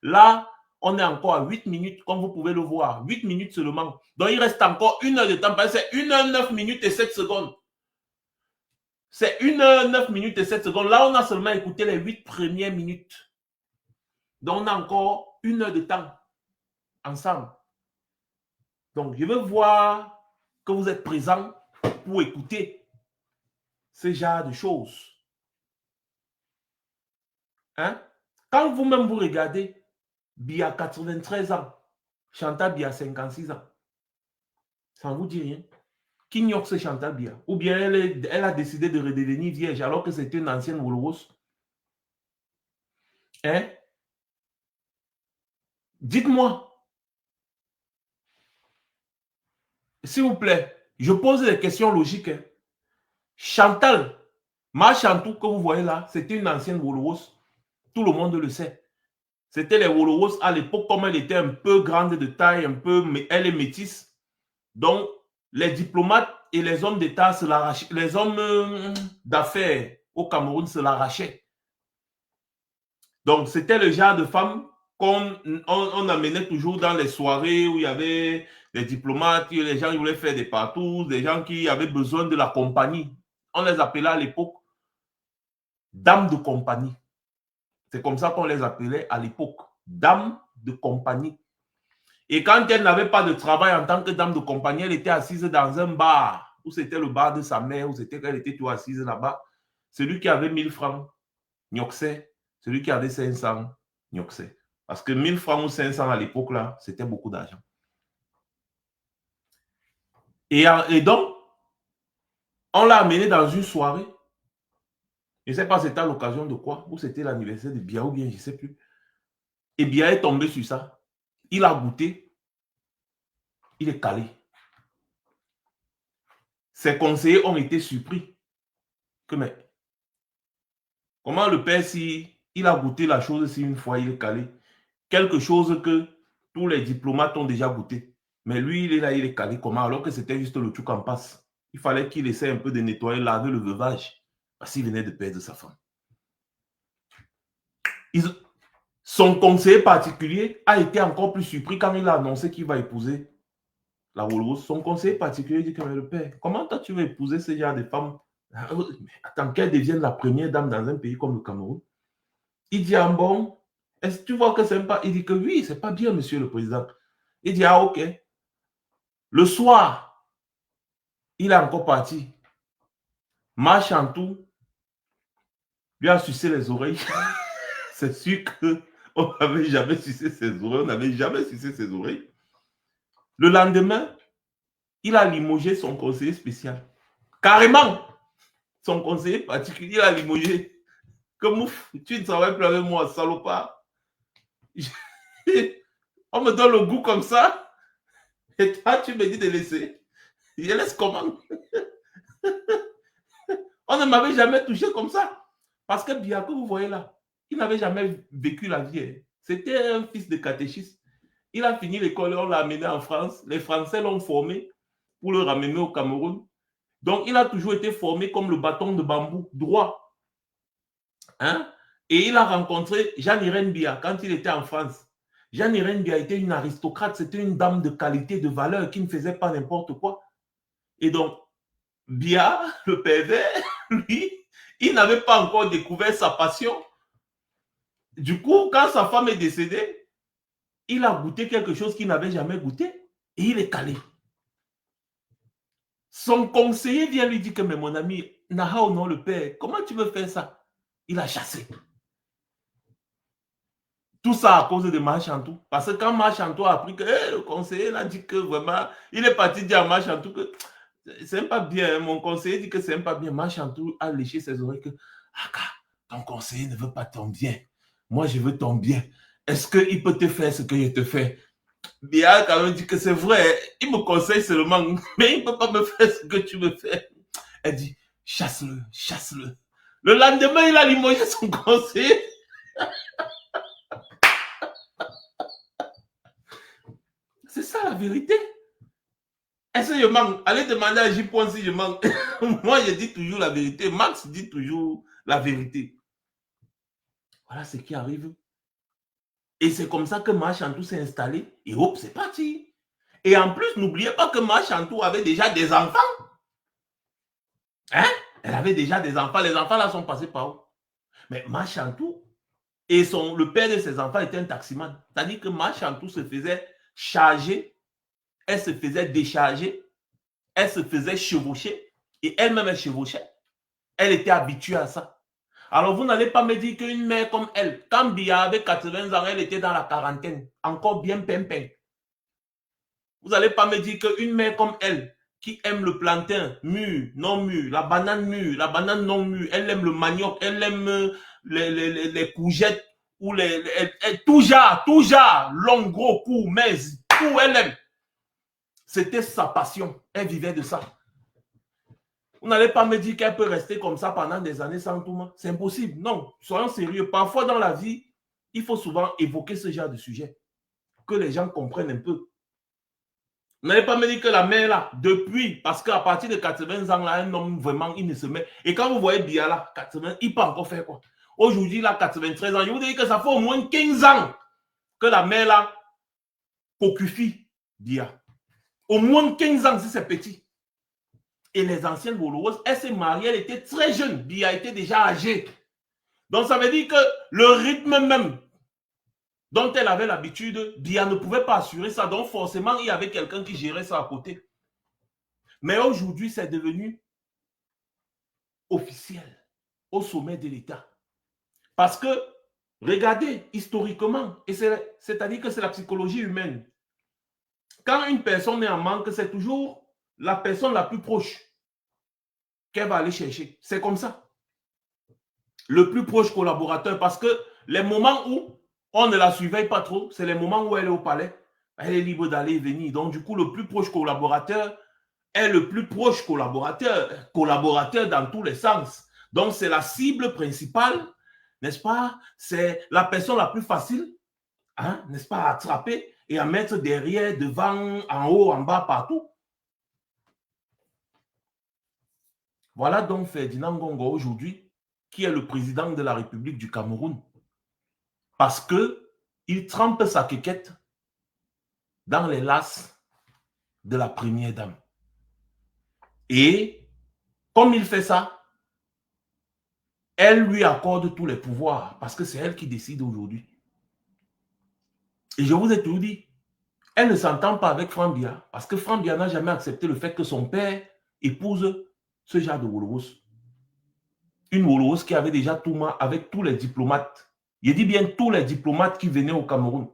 Speaker 1: Là, on est encore à 8 minutes, comme vous pouvez le voir. 8 minutes seulement. Donc, il reste encore 1 heure de temps. C'est 1 heure 9 minutes et 7 secondes. C'est 1 heure 9 minutes et 7 secondes. Là, on a seulement écouté les 8 premières minutes. Donc, on a encore 1 heure de temps ensemble. Donc, je veux voir que vous êtes présents pour écouter ce genre de choses. Hein? Quand vous-même vous regardez, Biya 93 ans, Chantal Biya 56 ans, ça ne vous dit rien. Qui ignore ce Chantal Biya? Ou bien elle a décidé de redevenir vierge alors que c'était une ancienne Wolros? Hein? Dites-moi. S'il vous plaît, je pose des questions logiques. Hein. Chantal, Machantou que vous voyez là, c'était une ancienne Wolros. Tout le monde le sait. C'était les Wolros à l'époque, comme elle était un peu grande de taille, un peu, mais elle est métisse. Donc, les diplomates et les hommes d'État se l'arrachaient, les hommes d'affaires au Cameroun se l'arrachaient. Donc, c'était le genre de femme qu'on amenait toujours dans les soirées où il y avait des diplomates, les gens qui voulaient faire des partous, des gens qui avaient besoin de la compagnie. On les appelait à l'époque dames de compagnie. C'est comme ça qu'on les appelait à l'époque, dames de compagnie. Et quand elle n'avait pas de travail en tant que dame de compagnie, elle était assise dans un bar, où c'était le bar de sa mère, où c'était qu'elle était toujours assise là-bas. Celui qui avait 1000 francs, Nyokse. Celui qui avait 500, Nyokse. Parce que 1000 francs ou 500 à l'époque, là, c'était beaucoup d'argent. Et donc, on l'a amené dans une soirée. Je ne sais pas c'était à l'occasion de quoi, ou c'était l'anniversaire de Biya, ou bien je ne sais plus. Et Biya est tombé sur ça. Il a goûté. Il est calé. Ses conseillers ont été surpris. Que mais, comment le père, si il a goûté la chose, si une fois il est calé, quelque chose que tous les diplomates ont déjà goûté. Mais lui, il est là, il est calé comment? Alors que c'était juste le truc en passe. Il fallait qu'il essaie un peu de nettoyer, laver le veuvage. Parce qu'il venait de perdre sa femme. Son conseiller particulier a été encore plus surpris quand il a annoncé qu'il va épouser la Wolros. Son conseiller particulier dit que mais le père, comment toi tu veux épouser ce genre de femmes? Attends qu'elle devienne la première dame dans un pays comme le Cameroun. Il dit, ah bon, est-ce que tu vois que c'est pas? Il dit que oui, c'est pas bien, monsieur le président. Il dit, ah ok. Le soir, il est encore parti. Machantou lui a sucé les oreilles. C'est sûr qu'on n'avait jamais sucé ses oreilles. On n'avait jamais sucé ses oreilles. Le lendemain, il a limogé son conseiller spécial. Carrément, son conseiller particulier a limogé. Que mouf, tu ne travailles plus avec moi, salopard. On me donne le goût comme ça. Et toi, tu me dis de laisser. Je laisse comment? On ne m'avait jamais touché comme ça. Parce que Biya, que vous voyez là, il n'avait jamais vécu la vie. C'était un fils de catéchiste. Il a fini l'école, on l'a amené en France. Les Français l'ont formé pour le ramener au Cameroun. Donc, il a toujours été formé comme le bâton de bambou, droit. Hein? Et il a rencontré Jeanne-Irène Biya quand il était en France. Jeanne-Irène Biya était une aristocrate, c'était une dame de qualité, de valeur, qui ne faisait pas n'importe quoi. Et donc, Biya, le pervers, lui, Il n'avait pas encore découvert sa passion. Du coup, quand sa femme est décédée, il a goûté quelque chose qu'il n'avait jamais goûté et il est calé. Son conseiller vient lui dire que, mais mon ami, Nahao, non, le père, comment tu veux faire ça? Il a chassé. Tout ça à cause de Machantou. Parce que quand Machantou a appris que le conseiller l'a dit que vraiment, il est parti dire à Machantou que c'est pas bien. Mon conseiller dit que c'est pas bien. Machantou a léché ses oreilles que Aka, ton conseiller ne veut pas ton bien. Moi, je veux ton bien. Est-ce qu'il peut te faire ce que je te fais? Bia quand même dit que c'est vrai. Il me conseille seulement, mais il ne peut pas me faire ce que tu me fais. Elle dit, chasse-le, chasse-le. Le lendemain, il a limogé son conseiller. C'est ça la vérité. Est-ce que je manque? Allez demander à J. si je manque. Moi, je dis toujours la vérité. Max dit toujours la vérité. Voilà ce qui arrive. Et c'est comme ça que Machantou s'est installé. Et hop, c'est parti. Et en plus, n'oubliez pas que Machantou avait déjà des enfants. Hein? Elle avait déjà des enfants. Les enfants là sont passés par où? Mais Machantou et le père de ses enfants était un taximan. C'est-à-dire que Machantou se faisait charger, elle se faisait décharger, elle se faisait chevaucher et elle-même elle chevauchait. Elle était habituée à ça. Alors vous n'allez pas me dire qu'une mère comme elle, quand Bia avait 80 ans, elle était dans la quarantaine, encore bien pimpin. Vous n'allez pas me dire qu'une mère comme elle, qui aime le plantain mûr, non mûr, la banane mûre, la banane non mûre, elle aime le manioc, elle aime les courgettes, ou tout genre, long, gros, court, mince, tout elle aime. C'était sa passion, elle vivait de ça. Vous n'allez pas me dire qu'elle peut rester comme ça pendant des années sans tout le monde. C'est impossible. Non, soyons sérieux. Parfois dans la vie, il faut souvent évoquer ce genre de sujet. Que les gens comprennent un peu. Vous n'allez pas me dire que la mère là, depuis, parce qu'à partir de 80 ans, là, un homme vraiment, il ne se met. Et quand vous voyez Bia là, 80, il peut encore faire quoi? Aujourd'hui, là, 93 ans, je vous dis que ça fait au moins 15 ans que la mère là, cocufie Bia. Au moins 15 ans si c'est petit. Et les anciennes Woloroses, elle s'est mariée, elle était très jeune. Bia était déjà âgée. Donc ça veut dire que le rythme même dont elle avait l'habitude, Bia ne pouvait pas assurer ça. Donc forcément, il y avait quelqu'un qui gérait ça à côté. Mais aujourd'hui, c'est devenu officiel, au sommet de l'État. Parce que, regardez, historiquement, et c'est-à-dire que c'est la psychologie humaine. Quand une personne est en manque, c'est toujours la personne la plus proche qu'elle va aller chercher. C'est comme ça. Le plus proche collaborateur, parce que les moments où on ne la surveille pas trop, c'est les moments où elle est au palais. Elle est libre d'aller et venir. Donc, du coup, le plus proche collaborateur est le plus proche collaborateur dans tous les sens. Donc, c'est la cible principale, n'est-ce pas? C'est la personne la plus facile, hein, n'est-ce pas, à attraper et à mettre derrière, devant, en haut, en bas, partout. Voilà donc Ferdinand Ngongo aujourd'hui, qui est le président de la République du Cameroun. Parce qu'il trempe sa quéquette dans les lacs de la première dame. Et comme il fait ça, elle lui accorde tous les pouvoirs parce que c'est elle qui décide aujourd'hui. Et je vous ai toujours dit, elle ne s'entend pas avec Franck Bia parce que Franck Bia n'a jamais accepté le fait que son père épouse ce genre de Woloros. Une Woloros qui avait déjà tout mal avec tous les diplomates. Je dis bien tous les diplomates qui venaient au Cameroun.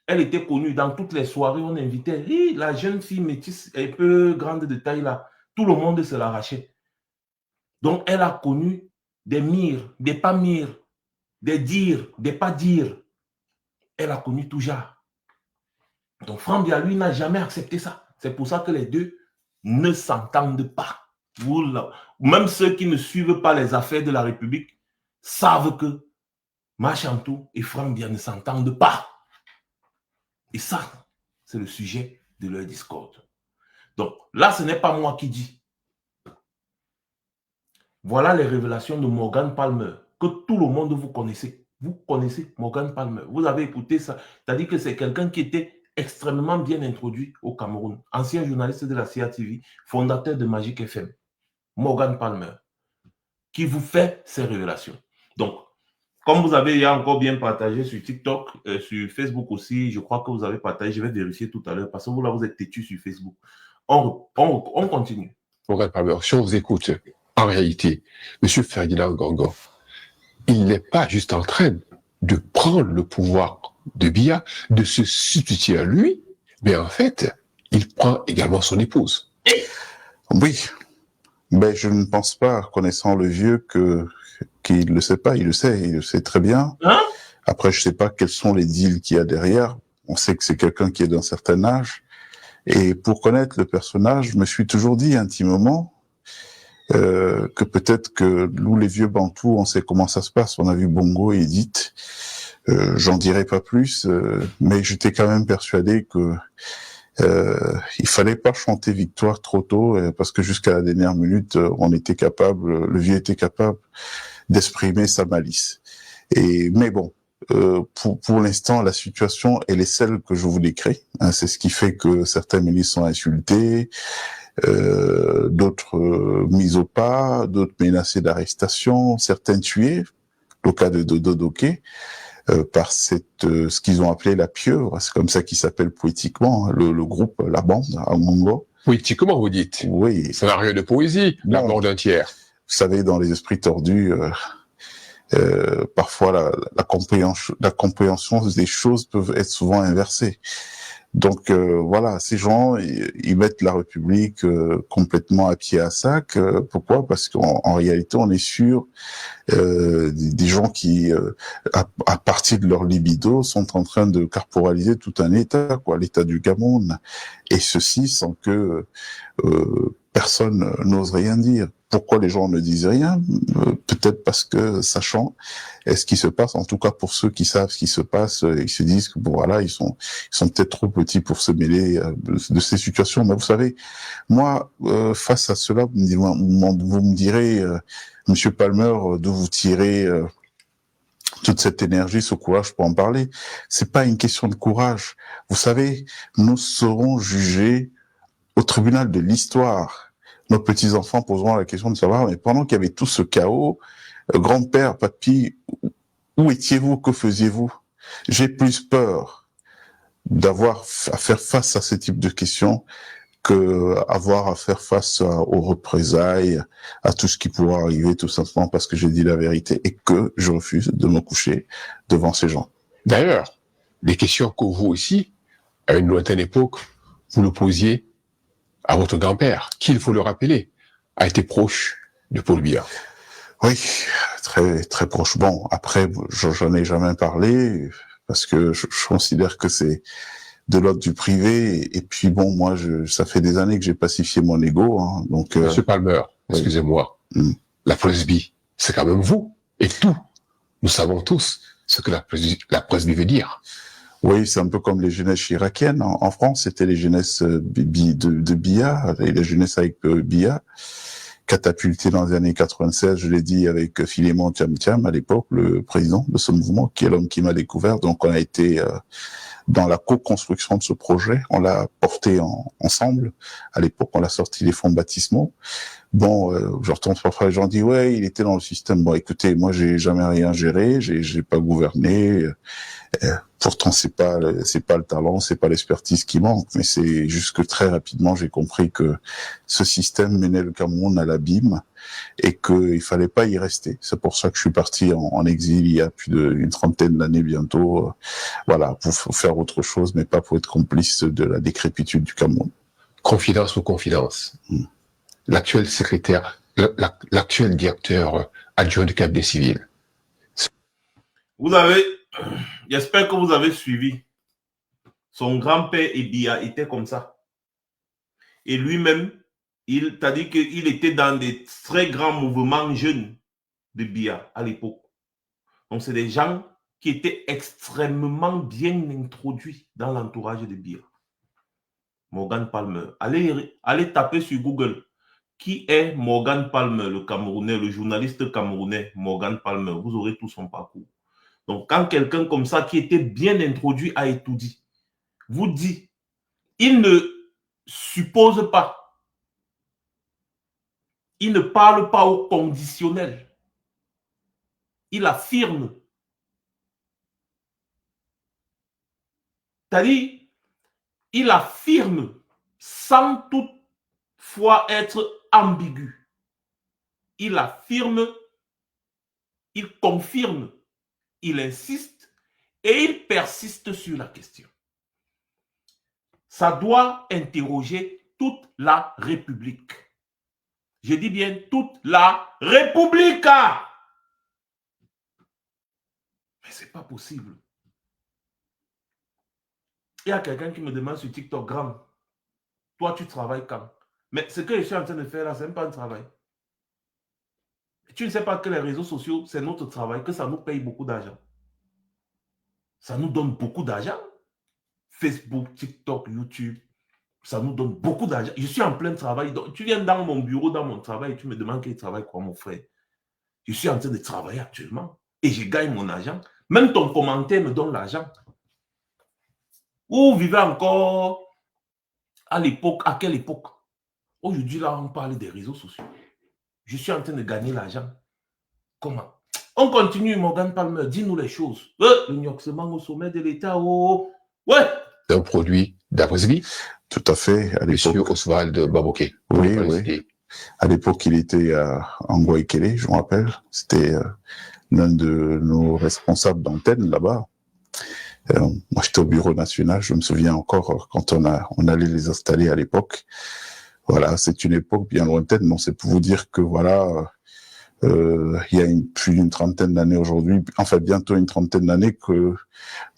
Speaker 1: Elle était connue dans toutes les soirées, on invitait la jeune fille métisse un peu grande de taille là. Tout le monde se l'arrachait. Donc elle a connu des mires, des pas mires, des dires, des pas dires. Elle a connu tout genre. Donc Franck Bia, lui, n'a jamais accepté ça. C'est pour ça que les deux ne s'entendent pas. Même ceux qui ne suivent pas les affaires de la République savent que Machantou et Franck Bia ne s'entendent pas. Et ça, c'est le sujet de leur discorde. Donc là, ce n'est pas moi qui dis. Voilà les révélations de Morgan Palmer, que tout le monde vous connaissez. Vous connaissez Morgan Palmer. Vous avez écouté ça. C'est-à-dire que c'est quelqu'un qui était extrêmement bien introduit au Cameroun. Ancien journaliste de la CATV, fondateur de Magic FM. Morgan Palmer. qui vous fait ces révélations. Donc, comme vous avez encore bien partagé sur TikTok, sur Facebook aussi, je crois que vous avez partagé, je vais vérifier tout à l'heure, parce que vous, là, vous êtes têtu sur Facebook. On continue.
Speaker 2: Morgan Palmer, si on vous écoute, en réalité, M. Ferdinand Gorgon, il n'est pas juste en train de prendre le pouvoir de Biya, de se substituer à lui, mais en fait, il prend également son épouse.
Speaker 3: Oui, mais je ne pense pas, connaissant le vieux, qu'il ne le sait pas. Il le sait très bien.
Speaker 1: Hein?
Speaker 3: Après, je ne sais pas quels sont les deals qu'il y a derrière. On sait que c'est quelqu'un qui est d'un certain âge. Et pour connaître le personnage, je me suis toujours dit intimement que peut-être que nous, les vieux Bantous, on sait comment ça se passe. On a vu Bongo et Edith. J'en dirai pas plus, mais j'étais quand même persuadé que il fallait pas chanter victoire trop tôt, parce que jusqu'à la dernière minute, on était capable, le vieux était capable d'exprimer sa malice. Mais bon, pour l'instant, la situation, elle est celle que je vous décris. Hein, c'est ce qui fait que certains ministres sont insultés, d'autres mis au pas, d'autres menacés d'arrestation, certains tués. Le cas de Dodo Doké. Par ce qu'ils ont appelé la pieuvre, c'est comme ça qu'ils s'appellent poétiquement, hein, le groupe, la bande, en Mongo.
Speaker 2: Poétiquement, vous dites?
Speaker 3: Oui.
Speaker 2: Ça n'a rien de poésie, la mort d'un tiers.
Speaker 3: Vous savez, dans les esprits tordus, parfois la compréhension des choses peuvent être souvent inversées. Donc voilà, ces gens, ils mettent la République complètement à pied à sac. Pourquoi? Parce qu'en réalité, on est sûr des gens qui, à partir de leur libido, sont en train de corporaliser tout un État, quoi, l'État du Cameroun, et ceci sans que personne n'ose rien dire. Pourquoi les gens ne disent rien? Peut-être parce que, sachant ce qui se passe, en tout cas pour ceux qui savent ce qui se passe, ils se disent que bon voilà, ils sont peut-être trop petits pour se mêler de ces situations. Mais vous savez, moi, face à cela, vous me direz, Monsieur Palmer, d'où vous tirez toute cette énergie, ce courage pour en parler. C'est pas une question de courage. Vous savez, nous serons jugés au tribunal de l'histoire. Nos petits-enfants poseront la question de savoir, mais pendant qu'il y avait tout ce chaos, grand-père, papy, où étiez-vous? Que faisiez-vous? J'ai plus peur d'avoir à faire face à ce type de questions que avoir à faire face aux représailles, à tout ce qui pourra arriver, tout simplement parce que j'ai dit la vérité et que je refuse de me coucher devant ces gens.
Speaker 2: D'ailleurs, les questions que vous aussi, à une lointaine époque, vous le posiez à votre grand-père, qui, il faut le rappeler, a été proche de Paul Biya.
Speaker 3: Oui, très très proche. Bon, après, j'en ai jamais parlé parce que je considère que c'est de l'ordre du privé. Et puis bon, moi, ça fait des années que j'ai pacifié mon ego. Hein, donc,
Speaker 2: Monsieur Palmer, excusez-moi, la Presby, c'est quand même vous et tout. Nous savons tous ce que la Presby veut dire.
Speaker 3: Oui, c'est un peu comme les jeunesses chiraciennes. En France, c'était les jeunesses de Biya, et les jeunesses avec Biya, catapultées dans les années 96, je l'ai dit, avec Philémon Thiam à l'époque, le président de ce mouvement, qui est l'homme qui m'a découvert. Donc, on a été dans la co-construction de ce projet. On l'a porté ensemble. À l'époque, on l'a sorti des fonds baptismaux. Bon, je retourne parfois, les gens disent, ouais, il était dans le système. Bon, écoutez, moi, j'ai jamais rien géré, j'ai pas gouverné. Pourtant, c'est pas le talent, c'est pas l'expertise qui manque, mais c'est juste que très rapidement, j'ai compris que ce système menait le Cameroun à l'abîme et qu'il fallait pas y rester. C'est pour ça que je suis parti en exil il y a plus d'une trentaine d'années bientôt, voilà, pour faire autre chose, mais pas pour être complice de la décrépitude du Cameroun.
Speaker 2: Confidence ou confidence. L'actuel secrétaire, l'actuel directeur adjoint du cabinet civil.
Speaker 1: J'espère que vous avez suivi. Son grand-père Biya était comme ça. Et lui-même, il t'a dit qu'il était dans des très grands mouvements jeunes de Biya à l'époque. Donc, c'est des gens qui étaient extrêmement bien introduits dans l'entourage de Biya. Morgan Palmer. Allez taper sur Google. Qui est Morgan Palmer, le Camerounais, le journaliste camerounais Morgan Palmer? Vous aurez tout son parcours. Donc, quand quelqu'un comme ça, qui était bien introduit, a étudié, vous dit, il ne suppose pas Il ne parle pas au conditionnel. Il affirme. C'est-à-dire, il affirme sans toutefois être ambigu. Il affirme, il confirme, il insiste et il persiste sur la question. Ça doit interroger toute la République. Je dis bien toute la République. Mais ce n'est pas possible. Il y a quelqu'un qui me demande sur TikTok, Grand, toi tu travailles quand? Mais ce que je suis en train de faire là, ce n'est pas un travail. Tu ne sais pas que les réseaux sociaux, c'est notre travail, que ça nous paye beaucoup d'argent. Ça nous donne beaucoup d'argent. Facebook, TikTok, YouTube, ça nous donne beaucoup d'argent. Je suis en plein travail. Donc, tu viens dans mon bureau, dans mon travail, et tu me demandes quel travail, quoi, mon frère. Je suis en train de travailler actuellement et je gagne mon argent. Même ton commentaire me donne l'argent. Vous vivez encore à l'époque, à quelle époque? Aujourd'hui, là, on parle des réseaux sociaux. Je suis en train de gagner l'argent. Comment? On continue, Morgan Palmer, dis-nous les choses. Le nioxement au sommet de l'État, oh. Ouais.
Speaker 2: Un produit d'Abrezgi.
Speaker 3: Tout à fait. À
Speaker 2: Monsieur Oswald Baboké.
Speaker 3: Oui, oui. À l'époque, il était à Angoïkele, je me rappelle. C'était l'un de nos responsables d'antenne là-bas. Moi, j'étais au bureau national. Je me souviens encore quand on allait les installer à l'époque. Voilà, c'est une époque bien lointaine. Non, c'est pour vous dire que voilà, il y a plus d'une trentaine d'années aujourd'hui, enfin bientôt une trentaine d'années que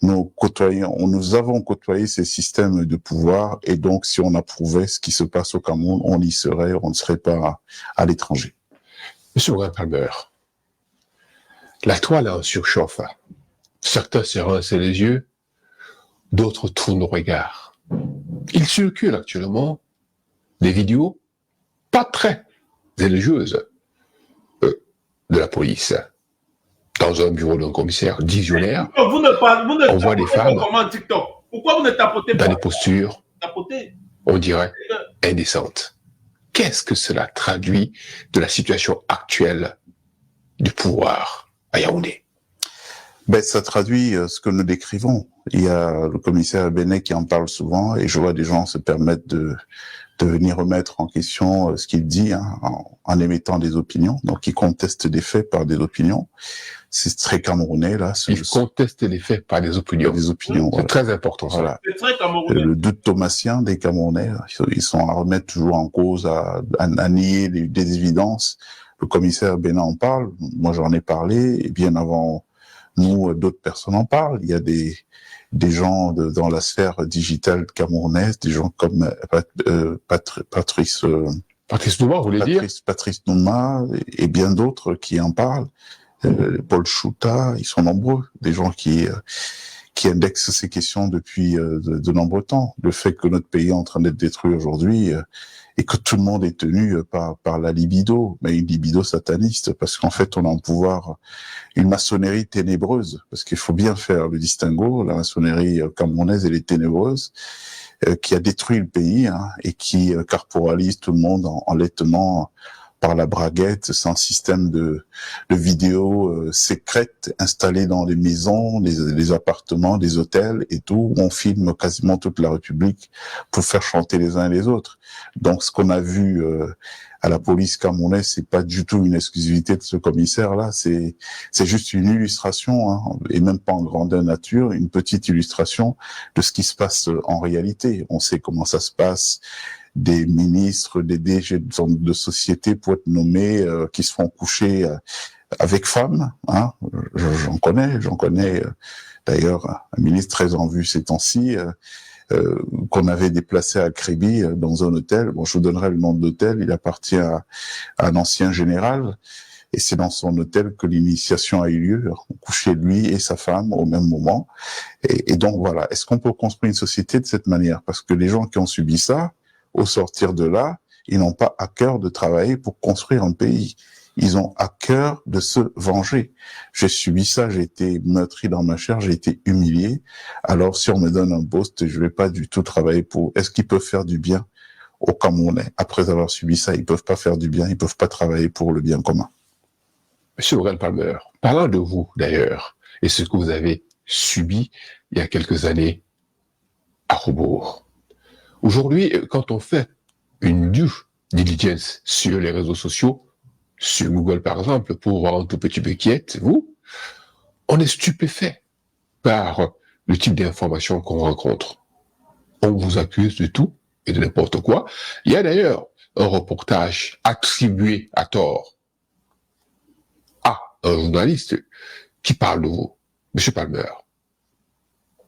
Speaker 3: nous avons côtoyé ces systèmes de pouvoir, et donc si on approuvait ce qui se passe au Cameroun, on y serait, on ne serait pas à l'étranger.
Speaker 2: Monsieur Palmer, la toile en surchauffe. Certains se rincent les yeux, d'autres tournent le regard. Il circule actuellement des vidéos pas très élogieuses de la police dans un bureau d'un commissaire visionnaire.
Speaker 1: On
Speaker 2: voit des femmes
Speaker 1: Pourquoi vous ne tapotez pas
Speaker 2: dans des postures, on dirait, indécentes. Qu'est-ce que cela traduit de la situation actuelle du pouvoir à Yaoundé?
Speaker 3: Ben, ça traduit ce que nous décrivons. Il y a le commissaire Benet qui en parle souvent, et je vois des gens se permettre de venir remettre en question ce qu'il dit, hein, en émettant des opinions. Donc, il conteste des faits par des opinions. C'est très camerounais, là.
Speaker 2: Il conteste les faits par des opinions.
Speaker 3: C'est
Speaker 2: voilà. Très important, ça.
Speaker 3: Voilà.
Speaker 1: C'est très camerounais.
Speaker 3: Le doute thomasien des Camerounais, ils sont à remettre toujours en cause, à nier des évidences. Le commissaire Benet en parle. Moi, j'en ai parlé, et bien avant nous, d'autres personnes en parlent. Il y a des gens dans la sphère digitale camerounaise, des gens comme Patrice
Speaker 2: Nouma, vous voulez dire?
Speaker 3: Patrice Nouma et bien d'autres qui en parlent. Paul Chouta, ils sont nombreux, des gens qui indexent ces questions depuis de nombreux temps. Le fait que notre pays est en train d'être détruit aujourd'hui et que tout le monde est tenu par la libido, mais une libido sataniste, parce qu'en fait on a en pouvoir une maçonnerie ténébreuse, parce qu'il faut bien faire le distinguo. La maçonnerie camerounaise, elle est ténébreuse, qui a détruit le pays, hein, et qui corporalise tout le monde en les tenant par la braguette. C'est un système de vidéos secrètes installées dans les maisons, les appartements, les hôtels et tout, où on filme quasiment toute la République pour faire chanter les uns et les autres. Donc, ce qu'on a vu à la police camerounaise, c'est pas du tout une exclusivité de ce commissaire-là, c'est juste une illustration, hein, et même pas en grandeur nature, une petite illustration de ce qui se passe en réalité. On sait comment ça se passe. Des ministres, des DG de sociétés pour être nommés, qui se font coucher avec femmes, hein. J'en connais d'ailleurs un ministre très en vue ces temps-ci, qu'on avait déplacé à Kribi dans un hôtel. Bon, je vous donnerai le nom de l'hôtel. Il appartient à un ancien général, et c'est dans son hôtel que l'initiation a eu lieu. On couchait lui et sa femme au même moment. Et donc voilà. Est-ce qu'on peut construire une société de cette manière? Parce que les gens qui ont subi ça, au sortir de là, ils n'ont pas à cœur de travailler pour construire un pays. Ils ont à cœur de se venger. J'ai subi ça, j'ai été meurtri dans ma chair, j'ai été humilié. Alors, si on me donne un poste, je vais pas du tout travailler pour... Est-ce qu'ils peuvent faire du bien aux Camerounais. Après avoir subi ça, ils peuvent pas faire du bien, ils peuvent pas travailler pour le bien commun.
Speaker 2: Monsieur Morgan Palmer, parlant de vous d'ailleurs, et ce que vous avez subi il y a quelques années à rebours. Aujourd'hui, quand on fait une due diligence sur les réseaux sociaux, sur Google par exemple, pour voir un tout petit peu qui êtes-vous, on est stupéfait par le type d'informations qu'on rencontre. On vous accuse de tout et de n'importe quoi. Il y a d'ailleurs un reportage attribué à tort à un journaliste qui parle de vous, Monsieur Palmer.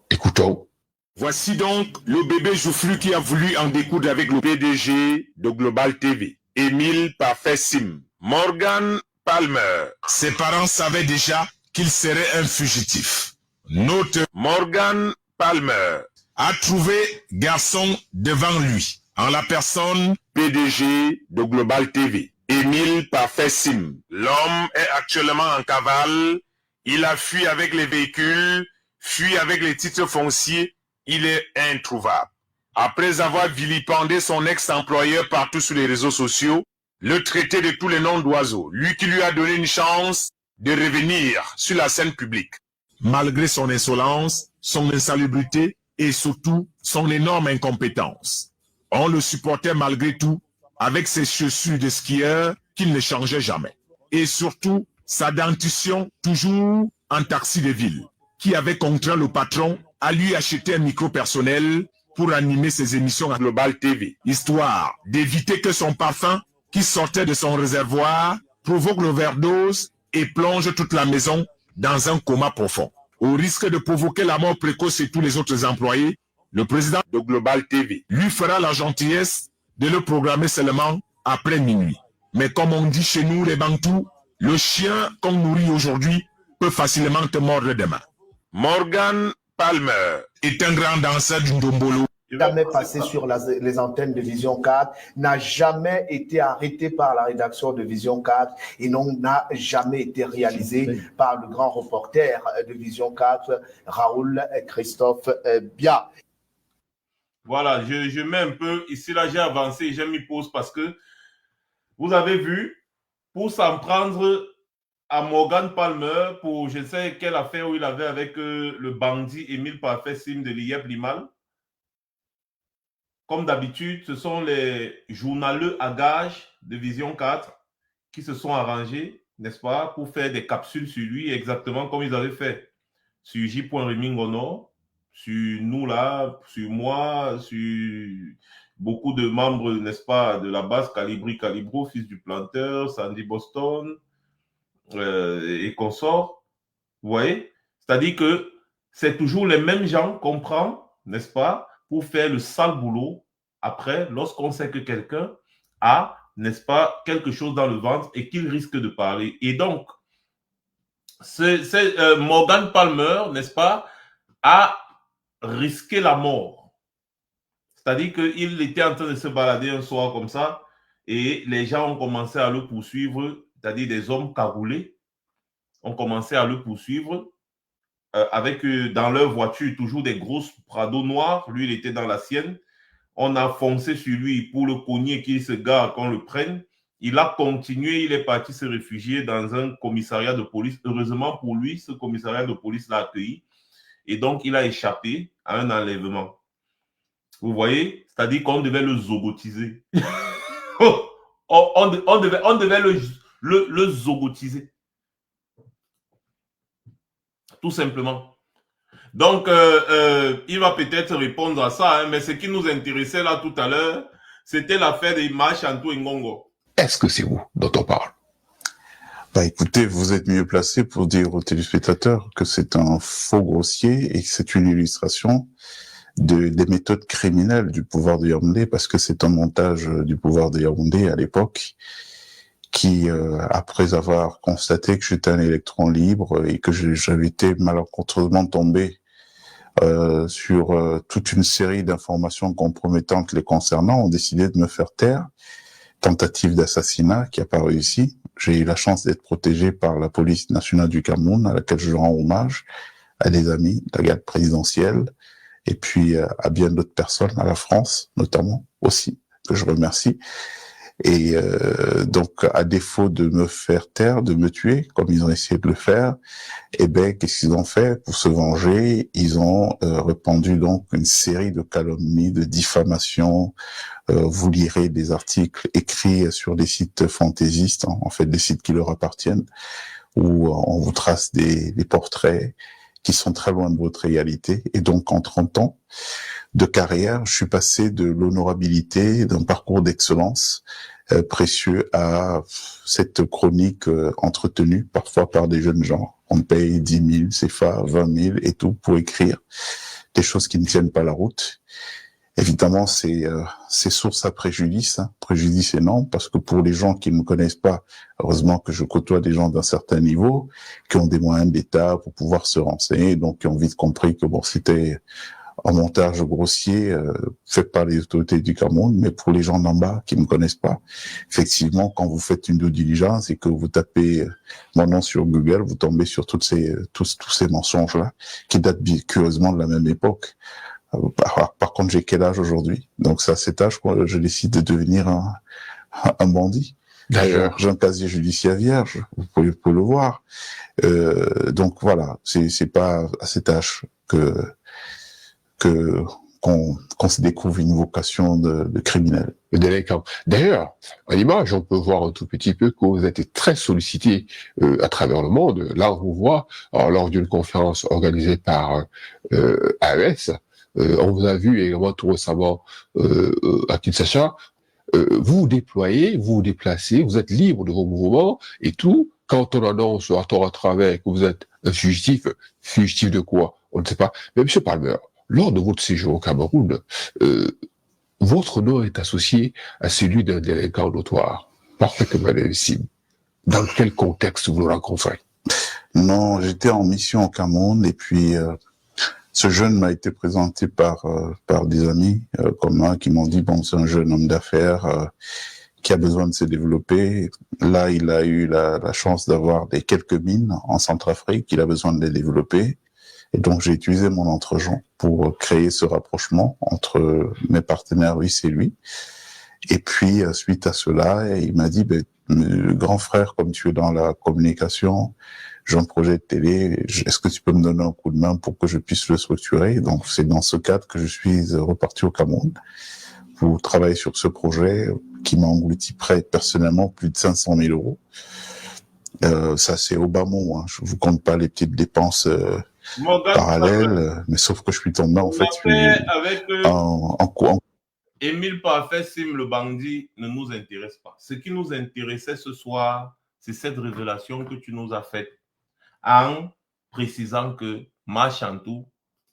Speaker 2: Écoutons.
Speaker 4: Voici donc le bébé joufflu qui a voulu en découdre avec le PDG de Global TV, Émile Parfait Sim, Morgan Palmer. Ses parents savaient déjà qu'il serait un fugitif. Note, Morgan Palmer a trouvé garçon devant lui, en la personne PDG de Global TV, Émile Parfait Sim. L'homme est actuellement en cavale, il a fui avec les véhicules, fui avec les titres fonciers, il est introuvable. Après avoir vilipendé son ex-employeur partout sur les réseaux sociaux, le traité de tous les noms d'oiseaux, lui qui lui a donné une chance de revenir sur la scène publique. Malgré son insolence, son insalubrité et surtout son énorme incompétence. On le supportait malgré tout avec ses chaussures de skieur qu'il ne changeait jamais. Et surtout, sa dentition toujours en taxi de ville, qui avait contraint le patron à lui acheter un micro personnel pour animer ses émissions à Global TV, histoire d'éviter que son parfum, qui sortait de son réservoir, provoque l'overdose et plonge toute la maison dans un coma profond. Au risque de provoquer la mort précoce chez tous les autres employés, le président de Global TV lui fera la gentillesse de le programmer seulement après minuit. Mais comme on dit chez nous les Bantous, le chien qu'on nourrit aujourd'hui peut facilement te mordre demain. Morgan Palmer est un grand danseur du ndombolo.
Speaker 5: Jamais passé sur les antennes de Vision 4, n'a jamais été arrêté par la rédaction de Vision 4 et n'a jamais été réalisé par le grand reporter de Vision 4, Raoul Christophe Bia.
Speaker 1: Voilà, je mets un peu, ici là j'ai avancé et j'ai mis pause parce que vous avez vu, pour s'en prendre à Morgan Palmer, pour je ne sais quelle affaire où il avait avec le bandit Émile Parfait Sim de l'IEP Limal. Comme d'habitude, ce sont les journaleux à gage de Vision 4 qui se sont arrangés, n'est-ce pas, pour faire des capsules sur lui, exactement comme ils avaient fait sur J.Remingono, sur nous là, sur moi, sur beaucoup de membres, n'est-ce pas, de la base Calibro, fils du planteur, Sandy Boston et consorts. Vous voyez? C'est-à-dire que c'est toujours les mêmes gens qu'on prend, n'est-ce pas, pour faire le sale boulot après, lorsqu'on sait que quelqu'un a, n'est-ce pas, quelque chose dans le ventre et qu'il risque de parler. Et donc, Morgan Palmer, n'est-ce pas, a risqué la mort. C'est-à-dire qu'il était en train de se balader un soir comme ça et les gens ont commencé à le poursuivre, c'est-à-dire des hommes cagoulés ont commencé à le poursuivre avec dans leur voiture toujours des grosses Prado noires. Lui, il était dans la sienne. On a foncé sur lui pour le cogner qu'il se gare, qu'on le prenne. Il a continué, il est parti se réfugier dans un commissariat de police. Heureusement pour lui, ce commissariat de police l'a accueilli. Et donc, il a échappé à un enlèvement. Vous voyez? C'est-à-dire qu'on devait le zogotiser. on devait le zogotiser. Tout simplement. Donc, il va peut-être répondre à ça, hein, mais ce qui nous intéressait là tout à l'heure, c'était l'affaire de Machantou Ngongo.
Speaker 2: Est-ce que c'est vous dont on parle?
Speaker 3: Bah écoutez, vous êtes mieux placé pour dire aux téléspectateurs que c'est un faux grossier et que c'est une illustration des méthodes criminelles du pouvoir de Yaoundé, parce que c'est un montage du pouvoir de Yaoundé à l'époque qui, après avoir constaté que j'étais un électron libre et que j'avais été malencontreusement tombé sur toute une série d'informations compromettantes les concernant, ont décidé de me faire taire. Tentative d'assassinat qui n'a pas réussi. J'ai eu la chance d'être protégé par la police nationale du Cameroun, à laquelle je rends hommage, à des amis, la garde présidentielle, et puis à bien d'autres personnes, à la France notamment aussi, que je remercie. Et donc, à défaut de me faire taire, de me tuer, comme ils ont essayé de le faire, eh ben, qu'est-ce qu'ils ont fait pour se venger? Ils ont répandu donc une série de calomnies, de diffamations. Vous lirez des articles écrits sur des sites fantaisistes, hein, en fait des sites qui leur appartiennent, où on vous trace des portraits qui sont très loin de votre réalité. Et donc, en 30 ans de carrière, je suis passé de l'honorabilité, d'un parcours d'excellence précieux à cette chronique entretenue parfois par des jeunes gens. On paye 10 000 CFA, 20 000 et tout pour écrire des choses qui ne tiennent pas la route. Évidemment, c'est source à préjudice, hein. Préjudice énorme, parce que pour les gens qui ne me connaissent pas, heureusement que je côtoie des gens d'un certain niveau, qui ont des moyens d'État pour pouvoir se renseigner, donc qui ont vite compris que bon, c'était un montage grossier fait par les autorités du Cameroun, mais pour les gens d'en bas qui me connaissent pas, effectivement, quand vous faites une due diligence et que vous tapez mon nom sur Google, vous tombez sur tous ces mensonges-là, qui datent curieusement de la même époque. Par contre, j'ai quel âge aujourd'hui? Donc c'est à cet âge que je décide de devenir un bandit.
Speaker 2: D'ailleurs,
Speaker 3: J'ai un casier judiciaire vierge, vous pouvez le voir. Donc voilà, c'est pas à cet âge qu'on se découvre une vocation de criminel.
Speaker 2: le délinquant. D'ailleurs, à l'image, on peut voir un tout petit peu que vous êtes très sollicité à travers le monde. Là, on vous voit lors d'une conférence organisée par AES. On vous a vu également tout récemment à Kinshasa. Vous vous déployez, vous vous déplacez, vous êtes libre de vos mouvements et tout. Quand on annonce à tort à travers que vous êtes un fugitif de quoi? On ne sait pas. Mais M. Palmer, lors de votre séjour au Cameroun, votre nom est associé à celui d'un délinquant notoire, parfaitement indicible. Dans quel contexte vous le rencontrez?
Speaker 3: Non, j'étais en mission au Cameroun et puis ce jeune m'a été présenté par des amis communs qui m'ont dit bon, c'est un jeune homme d'affaires qui a besoin de se développer. Là, il a eu la chance d'avoir quelques mines en Centrafrique, il a besoin de les développer. Et donc, j'ai utilisé mon entre-gens pour créer ce rapprochement entre mes partenaires, Luis et lui. Et puis, suite à cela, il m'a dit, grand frère, comme tu es dans la communication, j'ai un projet de télé, est-ce que tu peux me donner un coup de main pour que je puisse le structurer? Donc, c'est dans ce cadre que je suis reparti au Cameroun pour travailler sur ce projet qui m'a englouti personnellement plus de 500 000 euros. Ça, c'est au bas mot, hein. Je vous compte pas les petites dépenses parallèles, mais sauf que je suis tombé, en fait,
Speaker 1: avec
Speaker 3: en
Speaker 1: Émile Parfait Sim, le bandit, ne nous intéresse pas. Ce qui nous intéressait ce soir, c'est cette révélation que tu nous as faite en précisant que Machantou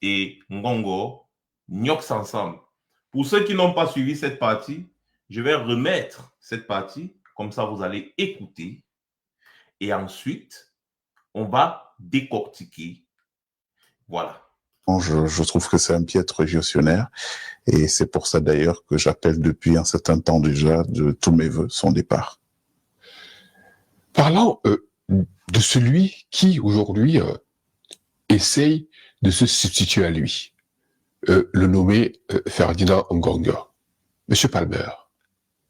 Speaker 1: et Ngongo nioxent ensemble. Pour ceux qui n'ont pas suivi cette partie, je vais remettre cette partie, comme ça vous allez écouter. Et ensuite, on va décortiquer. Voilà.
Speaker 3: Je trouve que c'est un piètre gestionnaire et c'est pour ça d'ailleurs que j'appelle depuis un certain temps déjà de tous mes voeux son départ.
Speaker 2: Parlant de celui qui aujourd'hui essaye de se substituer à lui, le nommé Ferdinand Ngongo. Monsieur Palmer,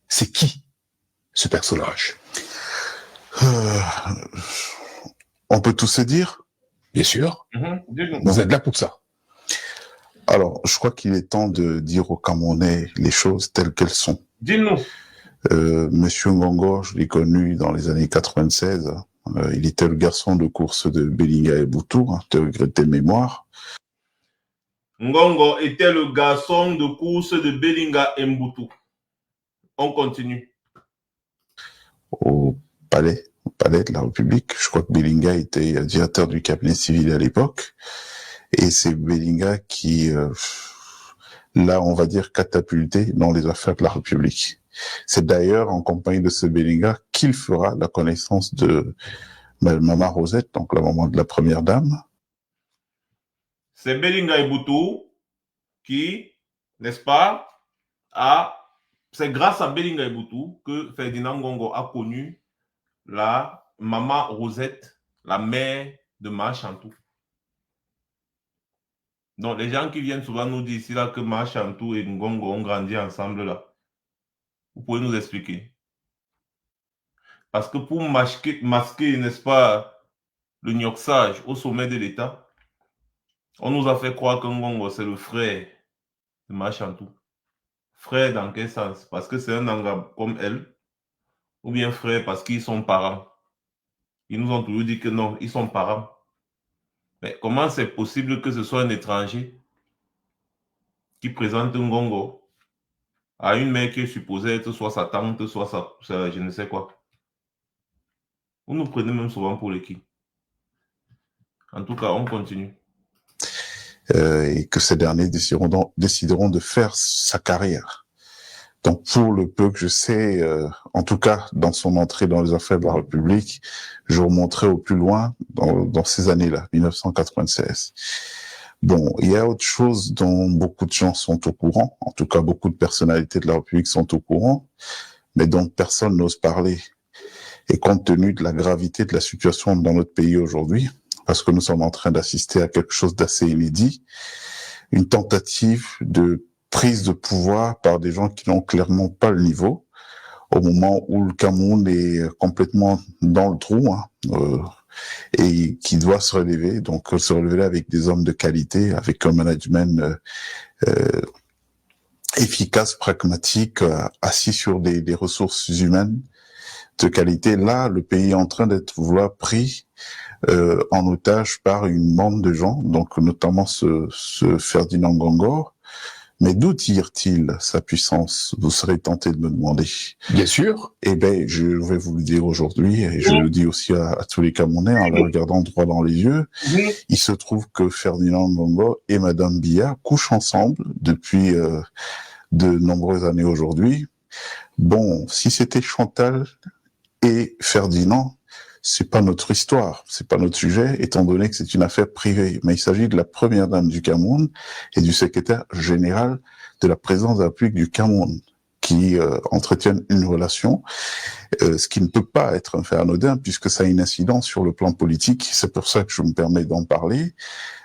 Speaker 2: c'est qui ce personnage?
Speaker 3: On peut tout se dire?
Speaker 2: Bien sûr.
Speaker 1: Dis-nous.
Speaker 2: Vous êtes là pour ça.
Speaker 3: Alors, je crois qu'il est temps de dire aux Camerounais les choses telles qu'elles sont.
Speaker 1: Dis-nous.
Speaker 3: Monsieur Ngongo, je l'ai connu dans les années 96. Il était le garçon de course de Belinga et Boutou, hein, de regretter mémoire.
Speaker 1: Ngongo était le garçon de course de Belinga et Mboutou. On continue.
Speaker 3: Au palais de la République. Je crois que Belinga était directeur du cabinet civil à l'époque. Et c'est Belinga qui, là, on va dire, catapulté dans les affaires de la République. C'est d'ailleurs en compagnie de ce Belinga qu'il fera la connaissance de Maman Rosette, donc la maman de la première dame.
Speaker 1: C'est Belinga et Boutou qui, n'est-ce pas, c'est grâce à Belinga et Boutou que Ferdinand Ngongo a connu la maman Rosette, la mère de Machantou. Donc, les gens qui viennent souvent nous dire ici là que Machantou et Ngongo ont grandi ensemble là. Vous pouvez nous expliquer? Parce que pour masquer, n'est-ce pas, le nyoxage au sommet de l'État, on nous a fait croire que Ngongo, c'est le frère de Machantou. Frère dans quel sens? Parce que c'est un Nanga comme elle, ou bien frère parce qu'ils sont parents. Ils nous ont toujours dit que non, ils sont parents. Mais comment c'est possible que ce soit un étranger qui présente Ngongo à une mère qui est supposée être soit sa tante, soit sa je ne sais quoi? Vous nous prenez même souvent pour les qui? En tout cas, on continue.
Speaker 3: Et que ces derniers décideront de faire sa carrière. Donc, pour le peu que je sais, en tout cas, dans son entrée dans les affaires de la République, je remonterai au plus loin dans ces années-là, 1996. Bon, il y a autre chose dont beaucoup de gens sont au courant, en tout cas, beaucoup de personnalités de la République sont au courant, mais dont personne n'ose parler. Et compte tenu de la gravité de la situation dans notre pays aujourd'hui, parce que nous sommes en train d'assister à quelque chose d'assez inédit, une tentative de prise de pouvoir par des gens qui n'ont clairement pas le niveau, au moment où le Cameroun est complètement dans le trou, et qui doit se relever, donc se relever avec des hommes de qualité, avec un management efficace, pragmatique, assis sur des ressources humaines de qualité. Là, le pays est en train d'être pris en otage par une bande de gens, donc notamment ce Ferdinand Ngongor. Mais d'où tire-t-il sa puissance? Vous serez tenté de me demander.
Speaker 2: Bien sûr.
Speaker 3: Eh ben, je vais vous le dire aujourd'hui, et je le dis aussi à tous les Camerounais en leur regardant droit dans les yeux. Il se trouve que Ferdinand Ngongor et Madame Biya couchent ensemble depuis de nombreuses années aujourd'hui. Bon, si c'était Chantal et Ferdinand, c'est pas notre histoire, c'est pas notre sujet, étant donné que c'est une affaire privée. Mais il s'agit de la première dame du Cameroun et du secrétaire général de la présidence de la République du Cameroun, qui entretiennent une relation, ce qui ne peut pas être un fait anodin, puisque ça a une incidence sur le plan politique. C'est pour ça que je me permets d'en parler,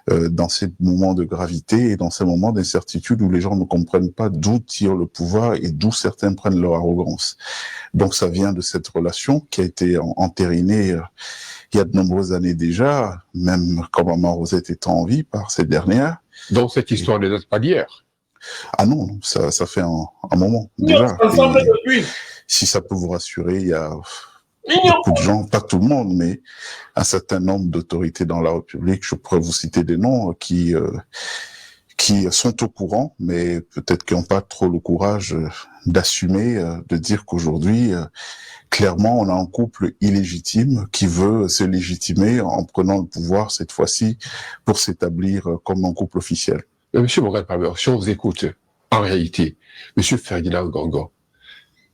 Speaker 3: dans ces moments de gravité et dans ces moments d'incertitude où les gens ne comprennent pas d'où tire le pouvoir et d'où certains prennent leur arrogance. Donc ça vient de cette relation qui a été entérinée il y a de nombreuses années déjà, même quand Maman Rosette était en vie par cette dernière.
Speaker 2: Donc cette histoire ne date pas d'hier.
Speaker 3: Ah non, ça fait un moment déjà. Et si ça peut vous rassurer, il y a beaucoup de gens, pas tout le monde, mais un certain nombre d'autorités dans la République, je pourrais vous citer des noms, qui sont au courant, mais peut-être qui n'ont pas trop le courage d'assumer, de dire qu'aujourd'hui, clairement, on a un couple illégitime qui veut se légitimer en prenant le pouvoir cette fois-ci pour s'établir comme un couple officiel.
Speaker 2: Monsieur Morgan Palmer, si on vous écoute, en réalité, Monsieur Ferdinand Ngongor,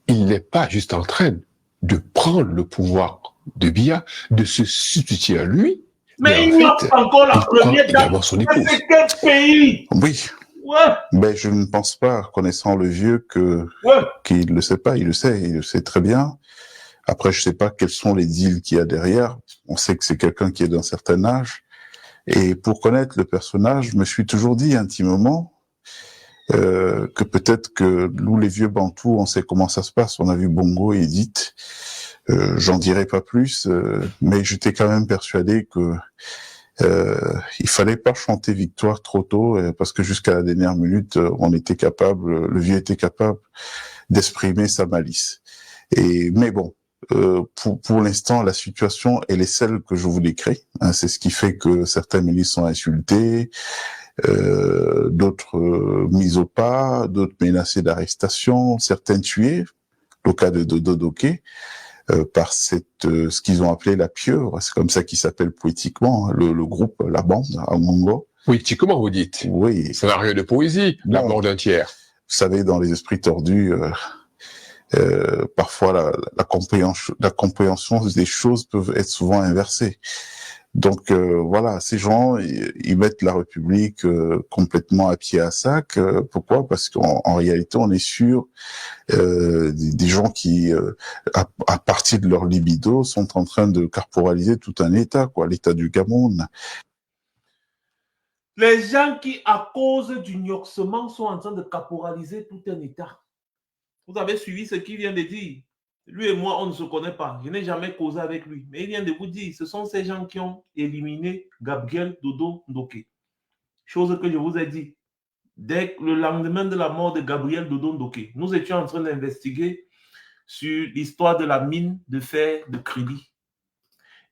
Speaker 2: il n'est pas juste en train de prendre le pouvoir de Biya, de se substituer à lui,
Speaker 1: mais il en fait, encore la première dame.
Speaker 2: Son épouse.
Speaker 1: C'est quel pays?
Speaker 3: Oui.
Speaker 1: Ouais.
Speaker 3: Mais je ne pense pas, connaissant le vieux, qu'il le sait pas. Il le sait très bien. Après, je sais pas quels sont les deals qu'il y a derrière. On sait que c'est quelqu'un qui est d'un certain âge. Et pour connaître le personnage, je me suis toujours dit intimement que peut-être que nous, les vieux Bantous, on sait comment ça se passe. On a vu Bongo et Edith. J'en dirai pas plus, mais j'étais quand même persuadé que il fallait pas chanter victoire trop tôt, parce que jusqu'à la dernière minute, le vieux était capable d'exprimer sa malice. Mais bon, pour l'instant, la situation, elle est celle que je vous décris. Hein, c'est ce qui fait que certains ministres sont insultés, d'autres mis au pas, d'autres menacés d'arrestation, certains tués. Le cas de Dodo Doké, par ce qu'ils ont appelé la pieuvre, c'est comme ça qu'ils s'appellent poétiquement, hein, le groupe, la bande, à Ngongo.
Speaker 2: Poétiquement, vous dites?
Speaker 3: Oui.
Speaker 2: Ça n'a rien de poésie, la mort d'un tiers.
Speaker 3: Vous savez, dans les esprits tordus, parfois la compréhension des choses peuvent être souvent inversées. Donc voilà, ces gens, ils mettent la République complètement à pied à sac. Pourquoi? Parce qu'en réalité, on est sûr des gens qui, à partir de leur libido, sont en train de corporaliser tout un État, quoi, l'État du Cameroun.
Speaker 1: Les gens qui, à cause du nyoxement, sont en train de caporaliser tout un État. Vous avez suivi ce qu'il vient de dire. Lui et moi, on ne se connaît pas. Je n'ai jamais causé avec lui. Mais il vient de vous dire, ce sont ces gens qui ont éliminé Gabriel Dodo Ndoké. Chose que je vous ai dit. Dès le lendemain de la mort de Gabriel Dodo Ndoké, nous étions en train d'investiguer sur l'histoire de la mine de fer de crédit.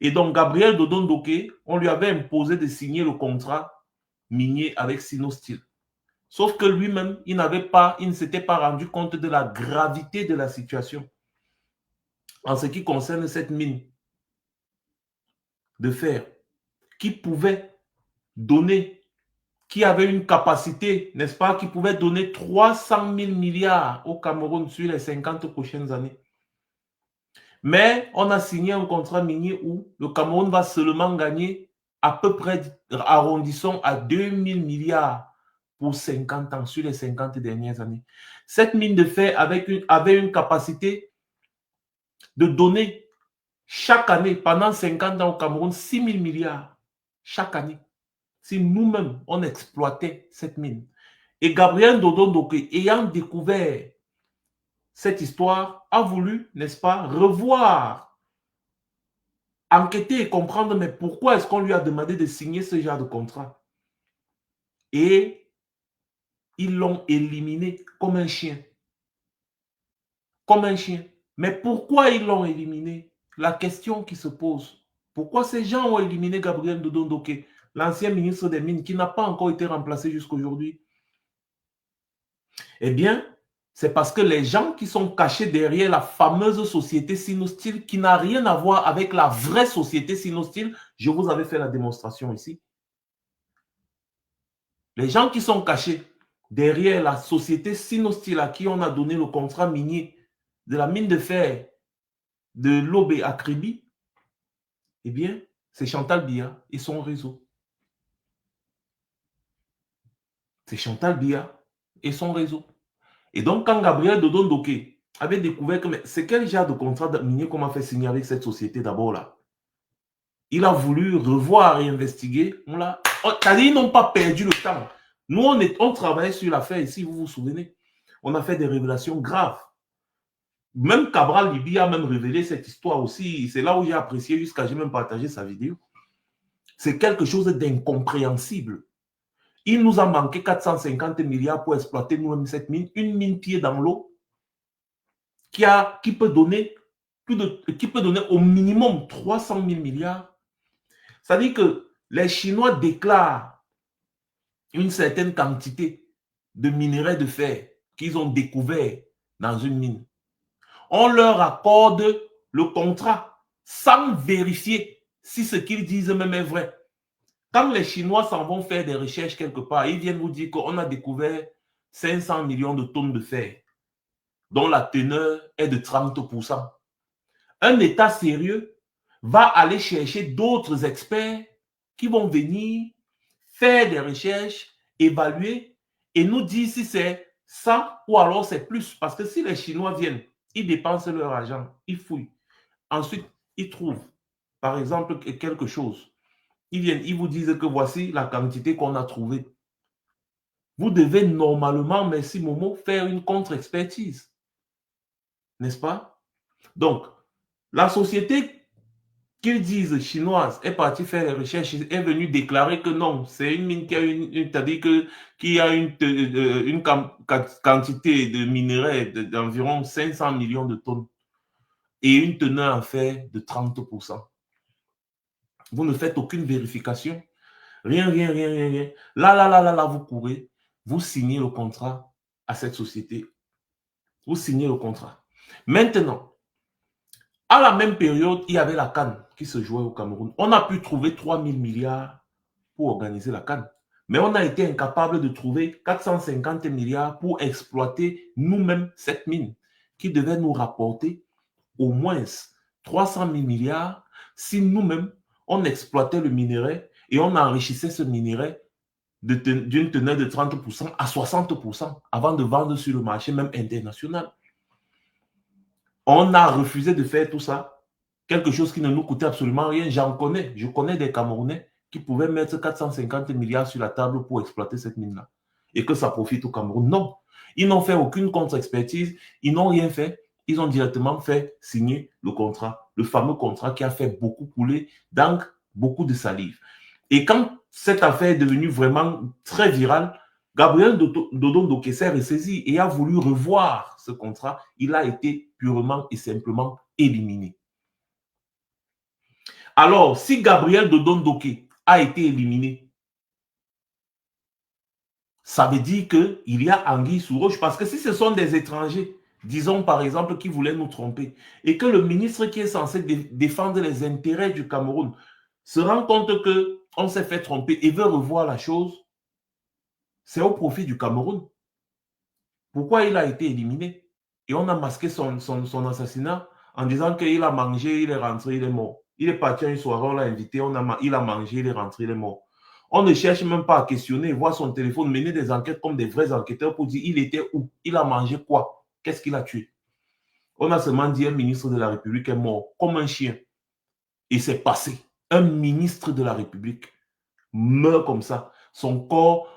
Speaker 1: Et donc, Gabriel Dodo Ndoké, on lui avait imposé de signer le contrat minier avec Sinosteel. Sauf que lui-même, il ne s'était pas rendu compte de la gravité de la situation en ce qui concerne cette mine de fer qui pouvait donner, qui avait une capacité, n'est-ce pas, qui pouvait donner 300 000 milliards au Cameroun sur les 50 prochaines années. Mais on a signé un contrat minier où le Cameroun va seulement gagner à peu près, arrondissons à 2 000 milliards pour 50 ans, sur les 50 dernières années. Cette mine de fer avait une capacité de donner chaque année, pendant 50 ans au Cameroun, 6 000 milliards chaque année. Si nous-mêmes, on exploitait cette mine. Et Gabriel Dodo Ndoké, ayant découvert cette histoire, a voulu, n'est-ce pas, revoir, enquêter et comprendre, mais pourquoi est-ce qu'on lui a demandé de signer ce genre de contrat? Et ils l'ont éliminé comme un chien. Comme un chien. Mais pourquoi ils l'ont éliminé? La question qui se pose. Pourquoi ces gens ont éliminé Gabriel Dodo Ndoké, l'ancien ministre des Mines, qui n'a pas encore été remplacé jusqu'à aujourd'hui? Eh bien, c'est parce que les gens qui sont cachés derrière la fameuse société Sinosteel, qui n'a rien à voir avec la vraie société Sinosteel, je vous avais fait la démonstration ici. Les gens qui sont cachés derrière la société Sinosteel à qui on a donné le contrat minier de la mine de fer de Lobé à Kribi, eh bien, c'est Chantal Biya et son réseau. C'est Chantal Biya et son réseau. Et donc, quand Gabriel Dodo Ndoké avait découvert que c'est quel genre de contrat minier qu'on m'a fait signer avec cette société d'abord là, il a voulu revoir et investiguer. C'est-à-dire, ils n'ont pas perdu le temps. Nous, on travaillait sur l'affaire ici, vous vous souvenez. On a fait des révélations graves. Même Cabral Libye a même révélé cette histoire aussi. C'est là où j'ai apprécié jusqu'à j'ai même partagé sa vidéo. C'est quelque chose d'incompréhensible. Il nous a manqué 450 milliards pour exploiter nous-mêmes cette mine. Une mine pied dans l'eau qui peut donner au minimum 300 000 milliards. C'est-à-dire que les Chinois déclarent une certaine quantité de minerais de fer qu'ils ont découvert dans une mine. On leur accorde le contrat sans vérifier si ce qu'ils disent même est vrai. Quand les Chinois s'en vont faire des recherches quelque part, ils viennent vous dire qu'on a découvert 500 millions de tonnes de fer, dont la teneur est de 30%. Un État sérieux va aller chercher d'autres experts qui vont venir faire des recherches, évaluer et nous dire si c'est ça ou alors c'est plus. Parce que si les Chinois viennent, ils dépensent leur argent, ils fouillent. Ensuite, ils trouvent, par exemple, quelque chose. Ils viennent, ils vous disent que voici la quantité qu'on a trouvée. Vous devez normalement, merci Momo, faire une contre-expertise. N'est-ce pas? Donc, la société qu'ils disent chinoise est partie faire les recherches, est venue déclarer que non, c'est une mine qui a une quantité de minerais d'environ 500 millions de tonnes et une teneur en fer de 30%. Vous ne faites aucune vérification. Rien. Là, vous courez, vous signez le contrat à cette société. Vous signez le contrat. Maintenant, à la même période, il y avait la CAN qui se jouait au Cameroun. On a pu trouver 3 000 milliards pour organiser la CAN. Mais on a été incapable de trouver 450 milliards pour exploiter nous-mêmes cette mine qui devait nous rapporter au moins 300 000 milliards si nous-mêmes, on exploitait le minerai et on enrichissait ce minerai d'une teneur de 30% à 60% avant de vendre sur le marché même international. On a refusé de faire tout ça. Quelque chose qui ne nous coûtait absolument rien. Je connais des Camerounais qui pouvaient mettre 450 milliards sur la table pour exploiter cette mine-là. Et que ça profite au Cameroun. Non. Ils n'ont fait aucune contre-expertise, ils n'ont rien fait. Ils ont directement fait signer le contrat, le fameux contrat qui a fait beaucoup couler d'encre, beaucoup de salive. Et quand cette affaire est devenue vraiment très virale, Gabriel Dodon Doké s'est ressaisi et a voulu revoir ce contrat. Il a été purement et simplement éliminé. Alors, si Gabriel Dodon Doké a été éliminé, ça veut dire qu'il y a anguille sous roche. Parce que si ce sont des étrangers, disons par exemple, qui voulaient nous tromper, et que le ministre qui est censé défendre les intérêts du Cameroun se rend compte qu'on s'est fait tromper et veut revoir la chose, c'est au profit du Cameroun. Pourquoi il a été éliminé? Et on a masqué son assassinat en disant qu'il a mangé, il est rentré, il est mort. Il est parti à une soirée, on l'a invité, il a mangé, il est rentré, il est mort. On ne cherche même pas à questionner, voir son téléphone, mener des enquêtes comme des vrais enquêteurs pour dire il était où, il a mangé quoi, qu'est-ce qu'il a tué. On a seulement dit un ministre de la République est mort, comme un chien. Et c'est passé. Un ministre de la République meurt comme ça. Son corps,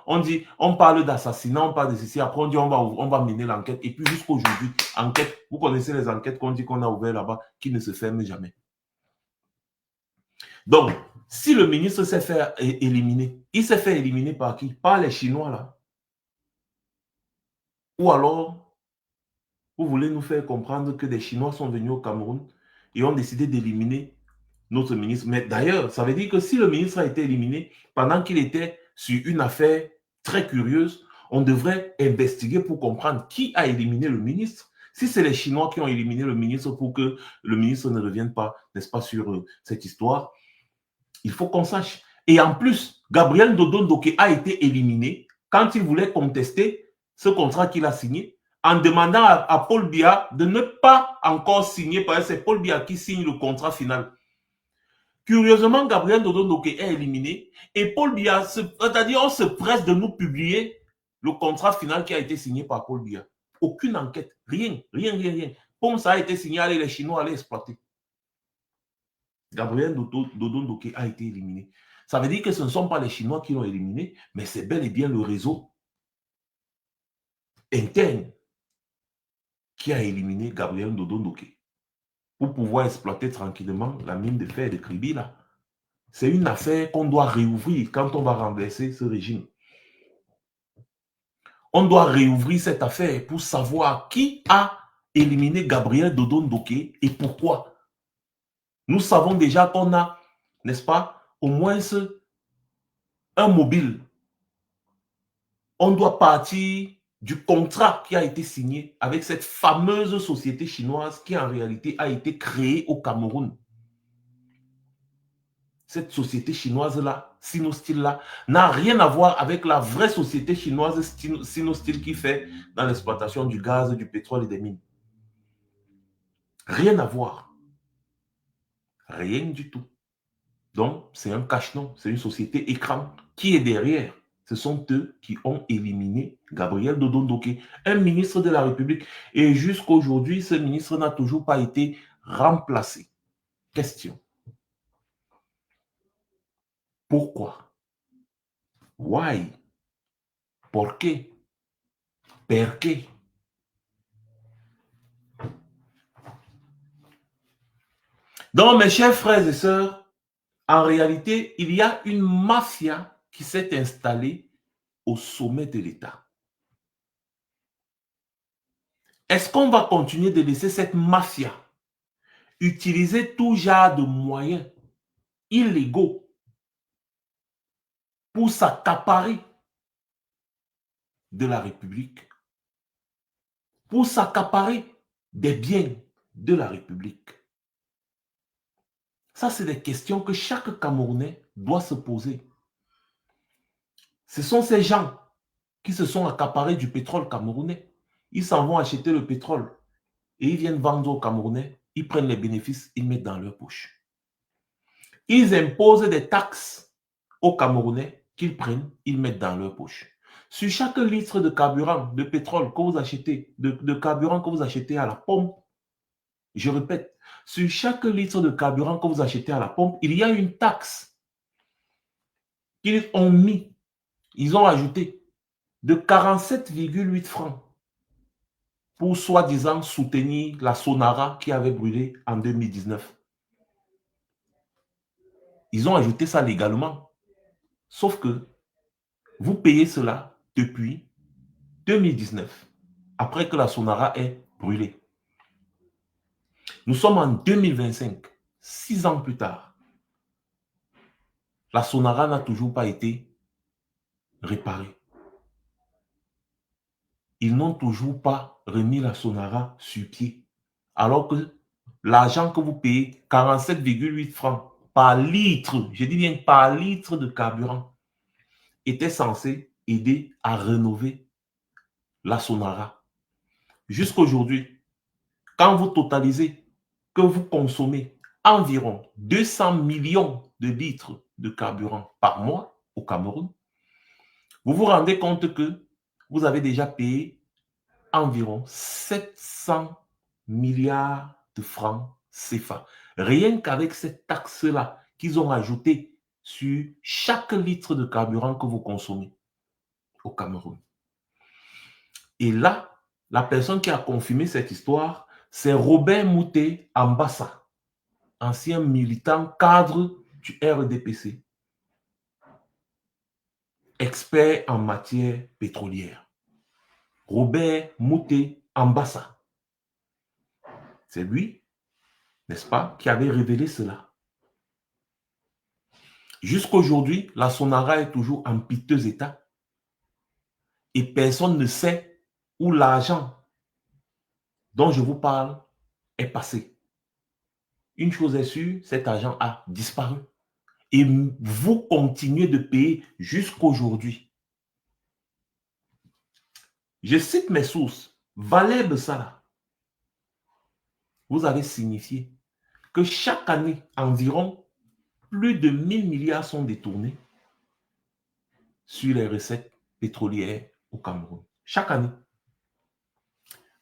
Speaker 1: on parle d'assassinat, on parle de ceci, après on dit on va mener l'enquête. Et puis jusqu'aujourd'hui, enquête, vous connaissez les enquêtes qu'on dit qu'on a ouvertes là-bas, qui ne se ferment jamais. Donc, si le ministre s'est fait éliminer, il s'est fait éliminer par qui? Par les Chinois là. Ou alors, vous voulez nous faire comprendre que des Chinois sont venus au Cameroun et ont décidé d'éliminer notre ministre. Mais d'ailleurs, ça veut dire que si le ministre a été éliminé pendant qu'il était sur une affaire très curieuse, on devrait investiguer pour comprendre qui a éliminé le ministre. Si c'est les Chinois qui ont éliminé le ministre pour que le ministre ne revienne pas, n'est-ce pas, sur cette histoire, il faut qu'on sache. Et en plus, Gabriel Dodon Doké a été éliminé quand il voulait contester ce contrat qu'il a signé en demandant à Paul Biya de ne pas encore signer, parce que c'est Paul Biya qui signe le contrat final. Curieusement, Gabriel Dodon Doké est éliminé et Paul Biya, c'est-à-dire on se presse de nous publier le contrat final qui a été signé par Paul Biya. Aucune enquête, rien. Comme ça a été signé, allez, les Chinois allaient exploiter. Gabriel Dodon Doké a été éliminé. Ça veut dire que ce ne sont pas les Chinois qui l'ont éliminé, mais c'est bel et bien le réseau interne qui a éliminé Gabriel Dodon Doké pour pouvoir exploiter tranquillement la mine de fer de Kribi là. C'est une affaire qu'on doit réouvrir quand on va renverser ce régime. On doit réouvrir cette affaire pour savoir qui a éliminé Gabriel Dodon Doké et pourquoi. Nous savons déjà qu'on a, n'est-ce pas, au moins un mobile. On doit partir du contrat qui a été signé avec cette fameuse société chinoise qui en réalité a été créée au Cameroun. Cette société chinoise-là, Sinosteel-là, n'a rien à voir avec la vraie société chinoise Sinosteel qui fait dans l'exploitation du gaz, du pétrole et des mines. Rien à voir. Rien du tout. Donc, c'est un cache-nom, c'est une société écran. Qui est derrière? Ce sont eux qui ont éliminé Gabriel Dodon Doké, un ministre de la République. Et jusqu'à aujourd'hui, ce ministre n'a toujours pas été remplacé. Question. Pourquoi? Why? Pourquoi? Pourquoi? Donc, mes chers frères et sœurs, en réalité, il y a une mafia qui s'est installée au sommet de l'État. Est-ce qu'on va continuer de laisser cette mafia utiliser tout genre de moyens illégaux pour s'accaparer de la République, pour s'accaparer des biens de la République? Ça, c'est des questions que chaque Camerounais doit se poser. Ce sont ces gens qui se sont accaparés du pétrole camerounais. Ils s'en vont acheter le pétrole et ils viennent vendre aux Camerounais. Ils prennent les bénéfices, ils mettent dans leur poche. Ils imposent des taxes aux Camerounais qu'ils prennent, ils mettent dans leur poche. Sur chaque litre de carburant, de pétrole que vous achetez, de carburant que vous achetez à la pompe, je répète, sur chaque litre de carburant que vous achetez à la pompe, il y a une taxe qu'ils ont mis, ils ont ajouté de 47,8 francs pour soi-disant soutenir la Sonara qui avait brûlé en 2019. Ils ont ajouté ça légalement. Sauf que vous payez cela depuis 2019, après que la Sonara ait brûlé. Nous sommes en 2025, 6 ans plus tard. La Sonara n'a toujours pas été réparée. Ils n'ont toujours pas remis la Sonara sur pied. Alors que l'argent que vous payez, 47,8 francs par litre, je dis bien par litre de carburant, était censé aider à rénover la Sonara. Jusqu'aujourd'hui, quand vous totalisez que vous consommez environ 200 millions de litres de carburant par mois au Cameroun, vous vous rendez compte que vous avez déjà payé environ 700 milliards de francs CFA. Rien qu'avec cette taxe-là qu'ils ont ajoutée sur chaque litre de carburant que vous consommez au Cameroun. Et là, la personne qui a confirmé cette histoire, c'est Robert Mouté Ambassa, ancien militant cadre du RDPC, expert en matière pétrolière. Robert Mouté Ambassa. C'est lui, n'est-ce pas, qui avait révélé cela. Jusqu'aujourd'hui, la Sonara est toujours en piteux état et personne ne sait où l'argent dont je vous parle est passé. Une chose est sûre, cet argent a disparu. Et vous continuez de payer jusqu'aujourd'hui. Je cite mes sources. Valeb Sala, vous avez signifié que chaque année, environ plus de 1000 milliards sont détournés sur les recettes pétrolières au Cameroun. Chaque année.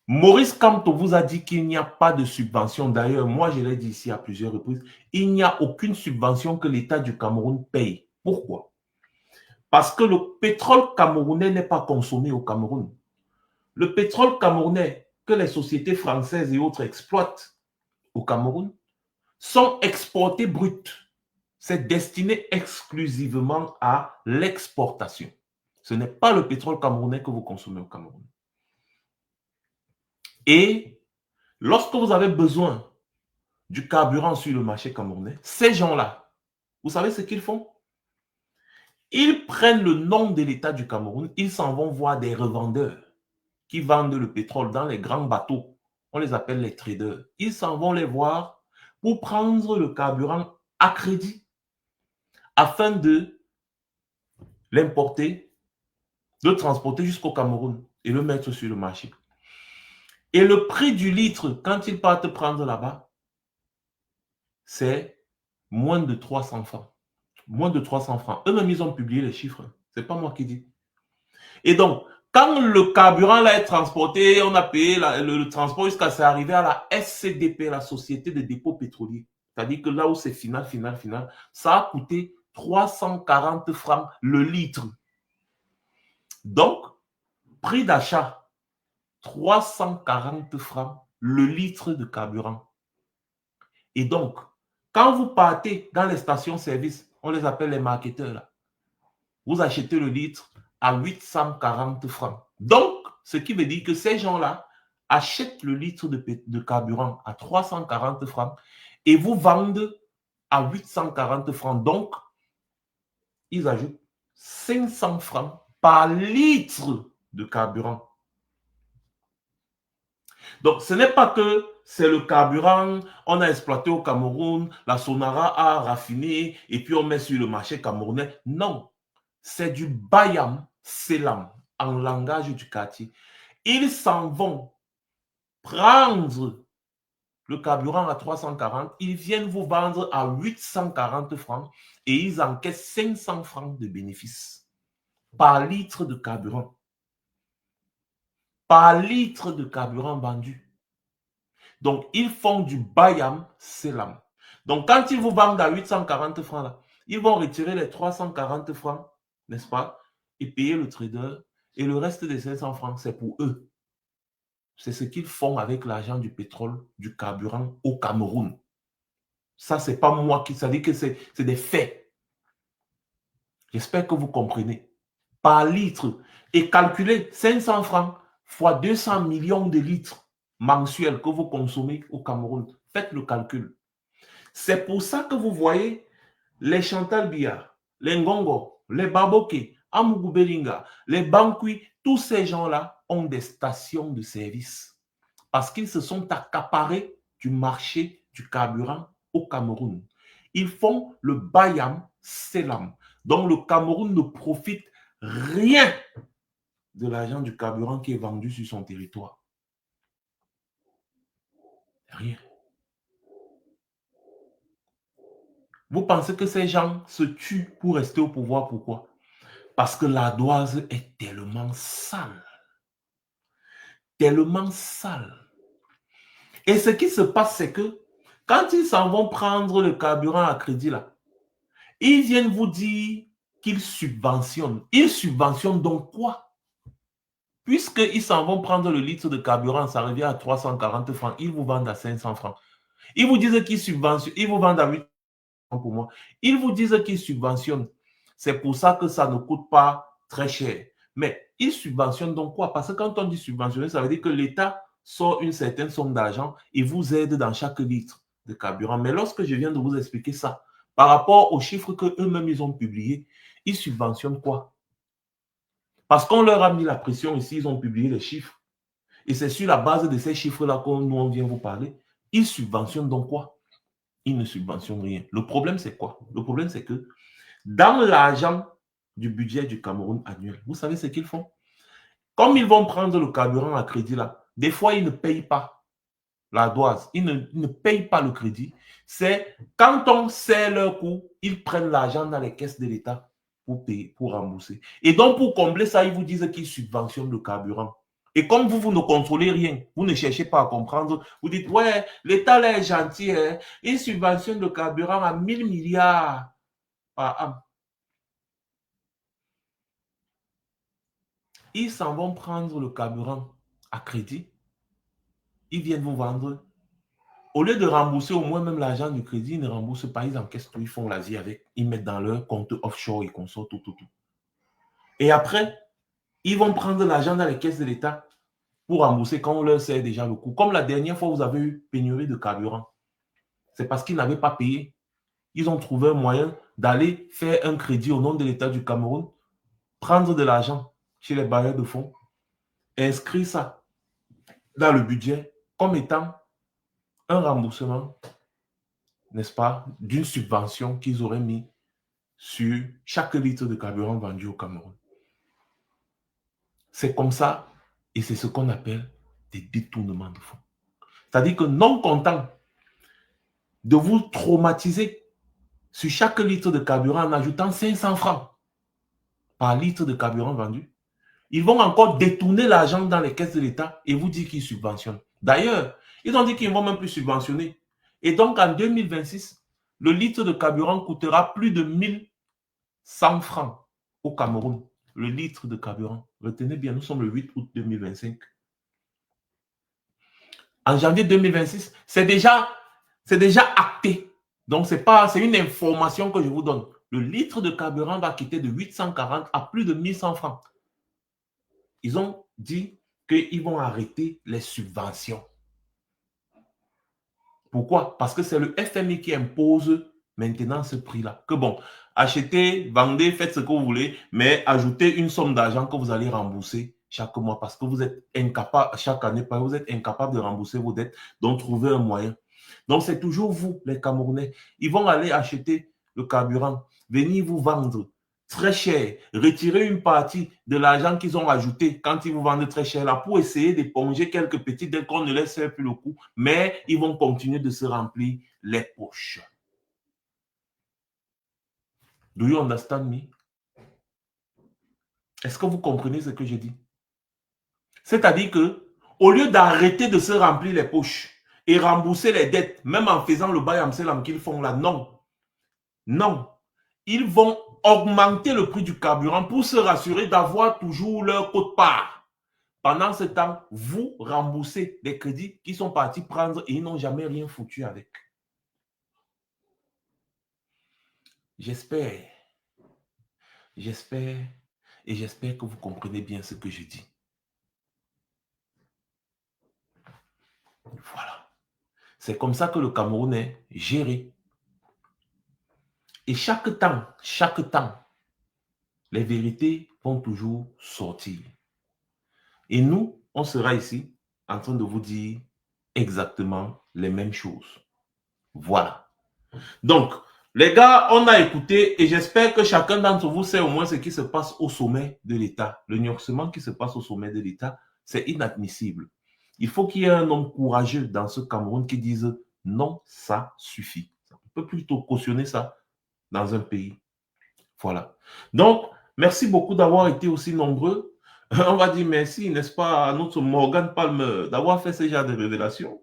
Speaker 1: Maurice Kamto vous a dit qu'il n'y a pas de subvention. D'ailleurs, moi, je l'ai dit ici à plusieurs reprises, il n'y a aucune subvention que l'État du Cameroun paye. Pourquoi? Parce que le pétrole camerounais n'est pas consommé au Cameroun. Le pétrole camerounais que les sociétés françaises et autres exploitent au Cameroun sont exportés bruts. C'est destiné exclusivement à l'exportation. Ce n'est pas le pétrole camerounais que vous consommez au Cameroun. Et lorsque vous avez besoin du carburant sur le marché camerounais, ces gens-là, vous savez ce qu'ils font? Ils prennent le nom de l'État du Cameroun, ils s'en vont voir des revendeurs qui vendent le pétrole dans les grands bateaux. On les appelle les traders. Ils s'en vont les voir pour prendre le carburant à crédit afin de l'importer, de le transporter jusqu'au Cameroun et le mettre sur le marché. Et le prix du litre, quand ils partent prendre là-bas, c'est moins de 300 francs. Moins de 300 francs. Eux-mêmes, ils ont publié les chiffres. Ce n'est pas moi qui dis. Et donc, quand le carburant là est transporté, on a payé le transport jusqu'à c'est arrivé à la SCDP, la Société de dépôt pétrolier. C'est-à-dire que là où c'est final, ça a coûté 340 francs le litre. Donc, prix d'achat, 340 francs le litre de carburant. Et donc, quand vous partez dans les stations-service, on les appelle les marketeurs, là, vous achetez le litre à 840 francs. Donc, ce qui veut dire que ces gens-là achètent le litre de carburant à 340 francs et vous vendent à 840 francs. Donc, ils ajoutent 500 francs par litre de carburant. Donc, ce n'est pas que c'est le carburant, on a exploité au Cameroun, la Sonara a raffiné et puis on met sur le marché camerounais. Non, c'est du bayam selam en langage du quartier. Ils s'en vont prendre le carburant à 340, ils viennent vous vendre à 840 francs et ils encaissent 500 francs de bénéfices par litre de carburant. Par litre de carburant vendu. Donc, ils font du bayam selam. Donc, quand ils vous vendent à 840 francs, là, ils vont retirer les 340 francs, n'est-ce pas, et payer le trader. Et le reste des 500 francs, c'est pour eux. C'est ce qu'ils font avec l'argent du pétrole, du carburant au Cameroun. Ça, ce n'est pas moi qui... Ça dit que c'est des faits. J'espère que vous comprenez. Par litre. Et calculez 500 francs fois 200 millions de litres mensuels que vous consommez au Cameroun. Faites le calcul. C'est pour ça que vous voyez les Chantal Biya, les Ngongo, les Baboke, Amougou Belinga, les Bankui, tous ces gens-là ont des stations de service parce qu'ils se sont accaparés du marché du carburant au Cameroun. Ils font le Bayam Selam. Donc le Cameroun ne profite rien de l'argent du carburant qui est vendu sur son territoire. Rien. Vous pensez que ces gens se tuent pour rester au pouvoir? Pourquoi? Parce que l'ardoise est tellement sale. Tellement sale. Et ce qui se passe, c'est que quand ils s'en vont prendre le carburant à crédit, là, ils viennent vous dire qu'ils subventionnent. Ils subventionnent donc quoi? Puisqu'ils s'en vont prendre le litre de carburant, ça revient à 340 francs, ils vous vendent à 500 francs. Ils vous disent qu'ils subventionnent, ils vous vendent à 8 francs pour moi. Ils vous disent qu'ils subventionnent. C'est pour ça que ça ne coûte pas très cher. Mais ils subventionnent donc quoi? Parce que quand on dit subventionner, ça veut dire que l'État sort une certaine somme d'argent et vous aide dans chaque litre de carburant. Mais lorsque je viens de vous expliquer ça, par rapport aux chiffres qu'eux-mêmes ils ont publiés, ils subventionnent quoi? Parce qu'on leur a mis la pression ici, ils ont publié les chiffres. Et c'est sur la base de ces chiffres-là que nous, on vient vous parler. Ils subventionnent donc quoi? Ils ne subventionnent rien. Le problème, c'est quoi? Le problème, c'est que dans l'argent du budget du Cameroun annuel, vous savez ce qu'ils font? Comme ils vont prendre le carburant à crédit là, des fois, ils ne payent pas l'ardoise. Ils ne payent pas le crédit. C'est quand on sait leur coût, ils prennent l'argent dans les caisses de l'État pour payer, pour rembourser. Et donc, pour combler ça, ils vous disent qu'ils subventionnent le carburant. Et comme vous ne contrôlez rien, vous ne cherchez pas à comprendre, vous dites, ouais, l'État là est gentil, hein, il subventionne le carburant à 1000 milliards par an. Ils s'en vont prendre le carburant à crédit. Ils viennent vous vendre. Au lieu de rembourser au moins même l'argent du crédit, ils ne remboursent pas, ils encaissent tout, ils font l'Asie avec, ils mettent dans leur compte offshore, ils consomment tout. Et après, ils vont prendre l'argent dans les caisses de l'État pour rembourser quand on leur sert déjà le coût. Comme la dernière fois, vous avez eu pénurie de carburant. C'est parce qu'ils n'avaient pas payé. Ils ont trouvé un moyen d'aller faire un crédit au nom de l'État du Cameroun, prendre de l'argent chez les bailleurs de fonds, inscrire ça dans le budget comme étant un remboursement, n'est-ce pas, d'une subvention qu'ils auraient mis sur chaque litre de carburant vendu au Cameroun. C'est comme ça et c'est ce qu'on appelle des détournements de fonds. C'est-à-dire que non content de vous traumatiser sur chaque litre de carburant en ajoutant 500 francs par litre de carburant vendu, ils vont encore détourner l'argent dans les caisses de l'État et vous dire qu'ils subventionnent. D'ailleurs, ils ont dit qu'ils ne vont même plus subventionner. Et donc, en 2026, le litre de carburant coûtera plus de 1100 francs au Cameroun. Le litre de carburant. Retenez bien, nous sommes le 8 août 2025. En janvier 2026, c'est déjà acté. Donc, c'est une information que je vous donne. Le litre de carburant va quitter de 840 à plus de 1100 francs. Ils ont dit qu'ils vont arrêter les subventions. Pourquoi? Parce que c'est le FMI qui impose maintenant ce prix-là. Que bon, achetez, vendez, faites ce que vous voulez, mais ajoutez une somme d'argent que vous allez rembourser chaque mois parce que vous êtes incapable, chaque année, vous êtes incapable de rembourser vos dettes, donc trouvez un moyen. Donc, c'est toujours vous, les Camerounais. Ils vont aller acheter le carburant, venir vous vendre très cher, retirer une partie de l'argent qu'ils ont ajouté quand ils vous vendent très cher là pour essayer d'éponger quelques petites dettes qu'on ne laisse plus le coup, mais ils vont continuer de se remplir les poches. Do you understand me? Est-ce que vous comprenez ce que je dis? C'est-à-dire que au lieu d'arrêter de se remplir les poches et rembourser les dettes, même en faisant le Bayam Selam qu'ils font là, non, ils vont augmenter le prix du carburant pour se rassurer d'avoir toujours leur quote-part. Pendant ce temps, vous remboursez des crédits qui sont partis prendre et ils n'ont jamais rien foutu avec. J'espère et j'espère que vous comprenez bien ce que je dis. Voilà. C'est comme ça que le Cameroun est géré. Et chaque temps, les vérités vont toujours sortir. Et nous, on sera ici en train de vous dire exactement les mêmes choses. Voilà. Donc, les gars, on a écouté et j'espère que chacun d'entre vous sait au moins ce qui se passe au sommet de l'État. Le nuancement qui se passe au sommet de l'État, c'est inadmissible. Il faut qu'il y ait un homme courageux dans ce Cameroun qui dise non, ça suffit. On peut plutôt cautionner ça dans un pays. Voilà. Donc, merci beaucoup d'avoir été aussi nombreux. On va dire merci, n'est-ce pas, à notre Morgan Palmer d'avoir fait ce genre de révélations.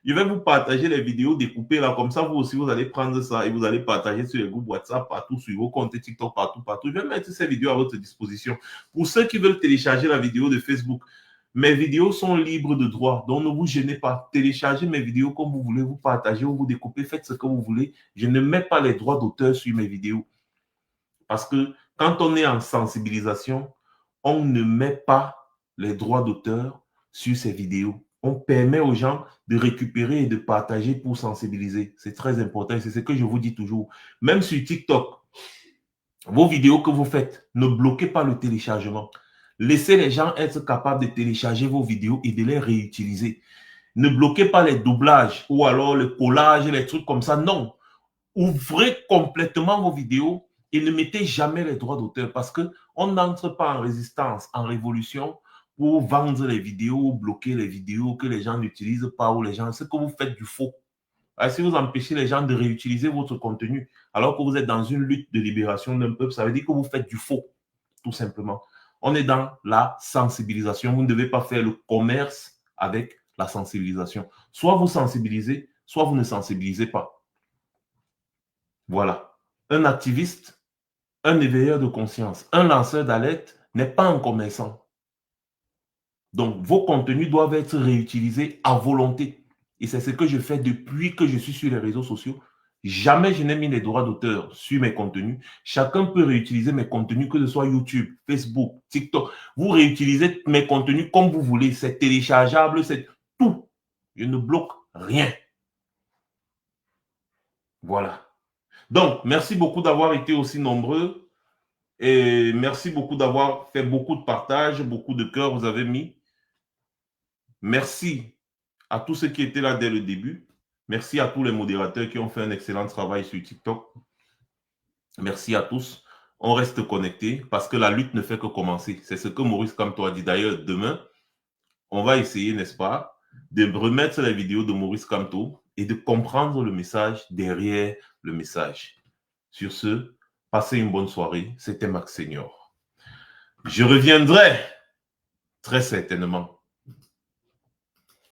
Speaker 1: Je vais vous partager les vidéos découpées là, comme ça vous aussi vous allez prendre ça et vous allez partager sur les groupes WhatsApp partout, sur vos comptes TikTok partout. Je vais mettre ces vidéos à votre disposition. Pour ceux qui veulent télécharger la vidéo de Facebook, mes vidéos sont libres de droit, donc ne vous gênez pas. Téléchargez mes vidéos comme vous voulez, vous partagez ou vous découpez, faites ce que vous voulez. Je ne mets pas les droits d'auteur sur mes vidéos. Parce que quand on est en sensibilisation, on ne met pas les droits d'auteur sur ces vidéos. On permet aux gens de récupérer et de partager pour sensibiliser. C'est très important et c'est ce que je vous dis toujours. Même sur TikTok, vos vidéos que vous faites, ne bloquez pas le téléchargement. Laissez les gens être capables de télécharger vos vidéos et de les réutiliser. Ne bloquez pas les doublages ou alors le collage, les trucs comme ça. Non. Ouvrez complètement vos vidéos et ne mettez jamais les droits d'auteur parce qu'on n'entre pas en résistance, en révolution pour vendre les vidéos, bloquer les vidéos que les gens n'utilisent pas ou les gens, c'est que vous faites du faux. Alors, si vous empêchez les gens de réutiliser votre contenu alors que vous êtes dans une lutte de libération d'un peuple, ça veut dire que vous faites du faux, tout simplement. On est dans la sensibilisation. Vous ne devez pas faire le commerce avec la sensibilisation. Soit vous sensibilisez, soit vous ne sensibilisez pas. Voilà. Un activiste, un éveilleur de conscience, un lanceur d'alerte n'est pas un commerçant. Donc, vos contenus doivent être réutilisés à volonté. Et c'est ce que je fais depuis que je suis sur les réseaux sociaux. Jamais je n'ai mis les droits d'auteur sur mes contenus. Chacun peut réutiliser mes contenus, que ce soit YouTube, Facebook, TikTok. Vous réutilisez mes contenus comme vous voulez. C'est téléchargeable, c'est tout. Je ne bloque rien. Voilà. Donc, merci beaucoup d'avoir été aussi nombreux et merci beaucoup d'avoir fait beaucoup de partages, beaucoup de cœurs vous avez mis. Merci à tous ceux qui étaient là dès le début. Merci à tous les modérateurs qui ont fait un excellent travail sur TikTok. Merci à tous. On reste connectés parce que la lutte ne fait que commencer. C'est ce que Maurice Kamto a dit. D'ailleurs, demain, on va essayer, n'est-ce pas, de remettre les vidéos de Maurice Kamto et de comprendre le message derrière le message. Sur ce, passez une bonne soirée. C'était Max Senior. Je reviendrai très certainement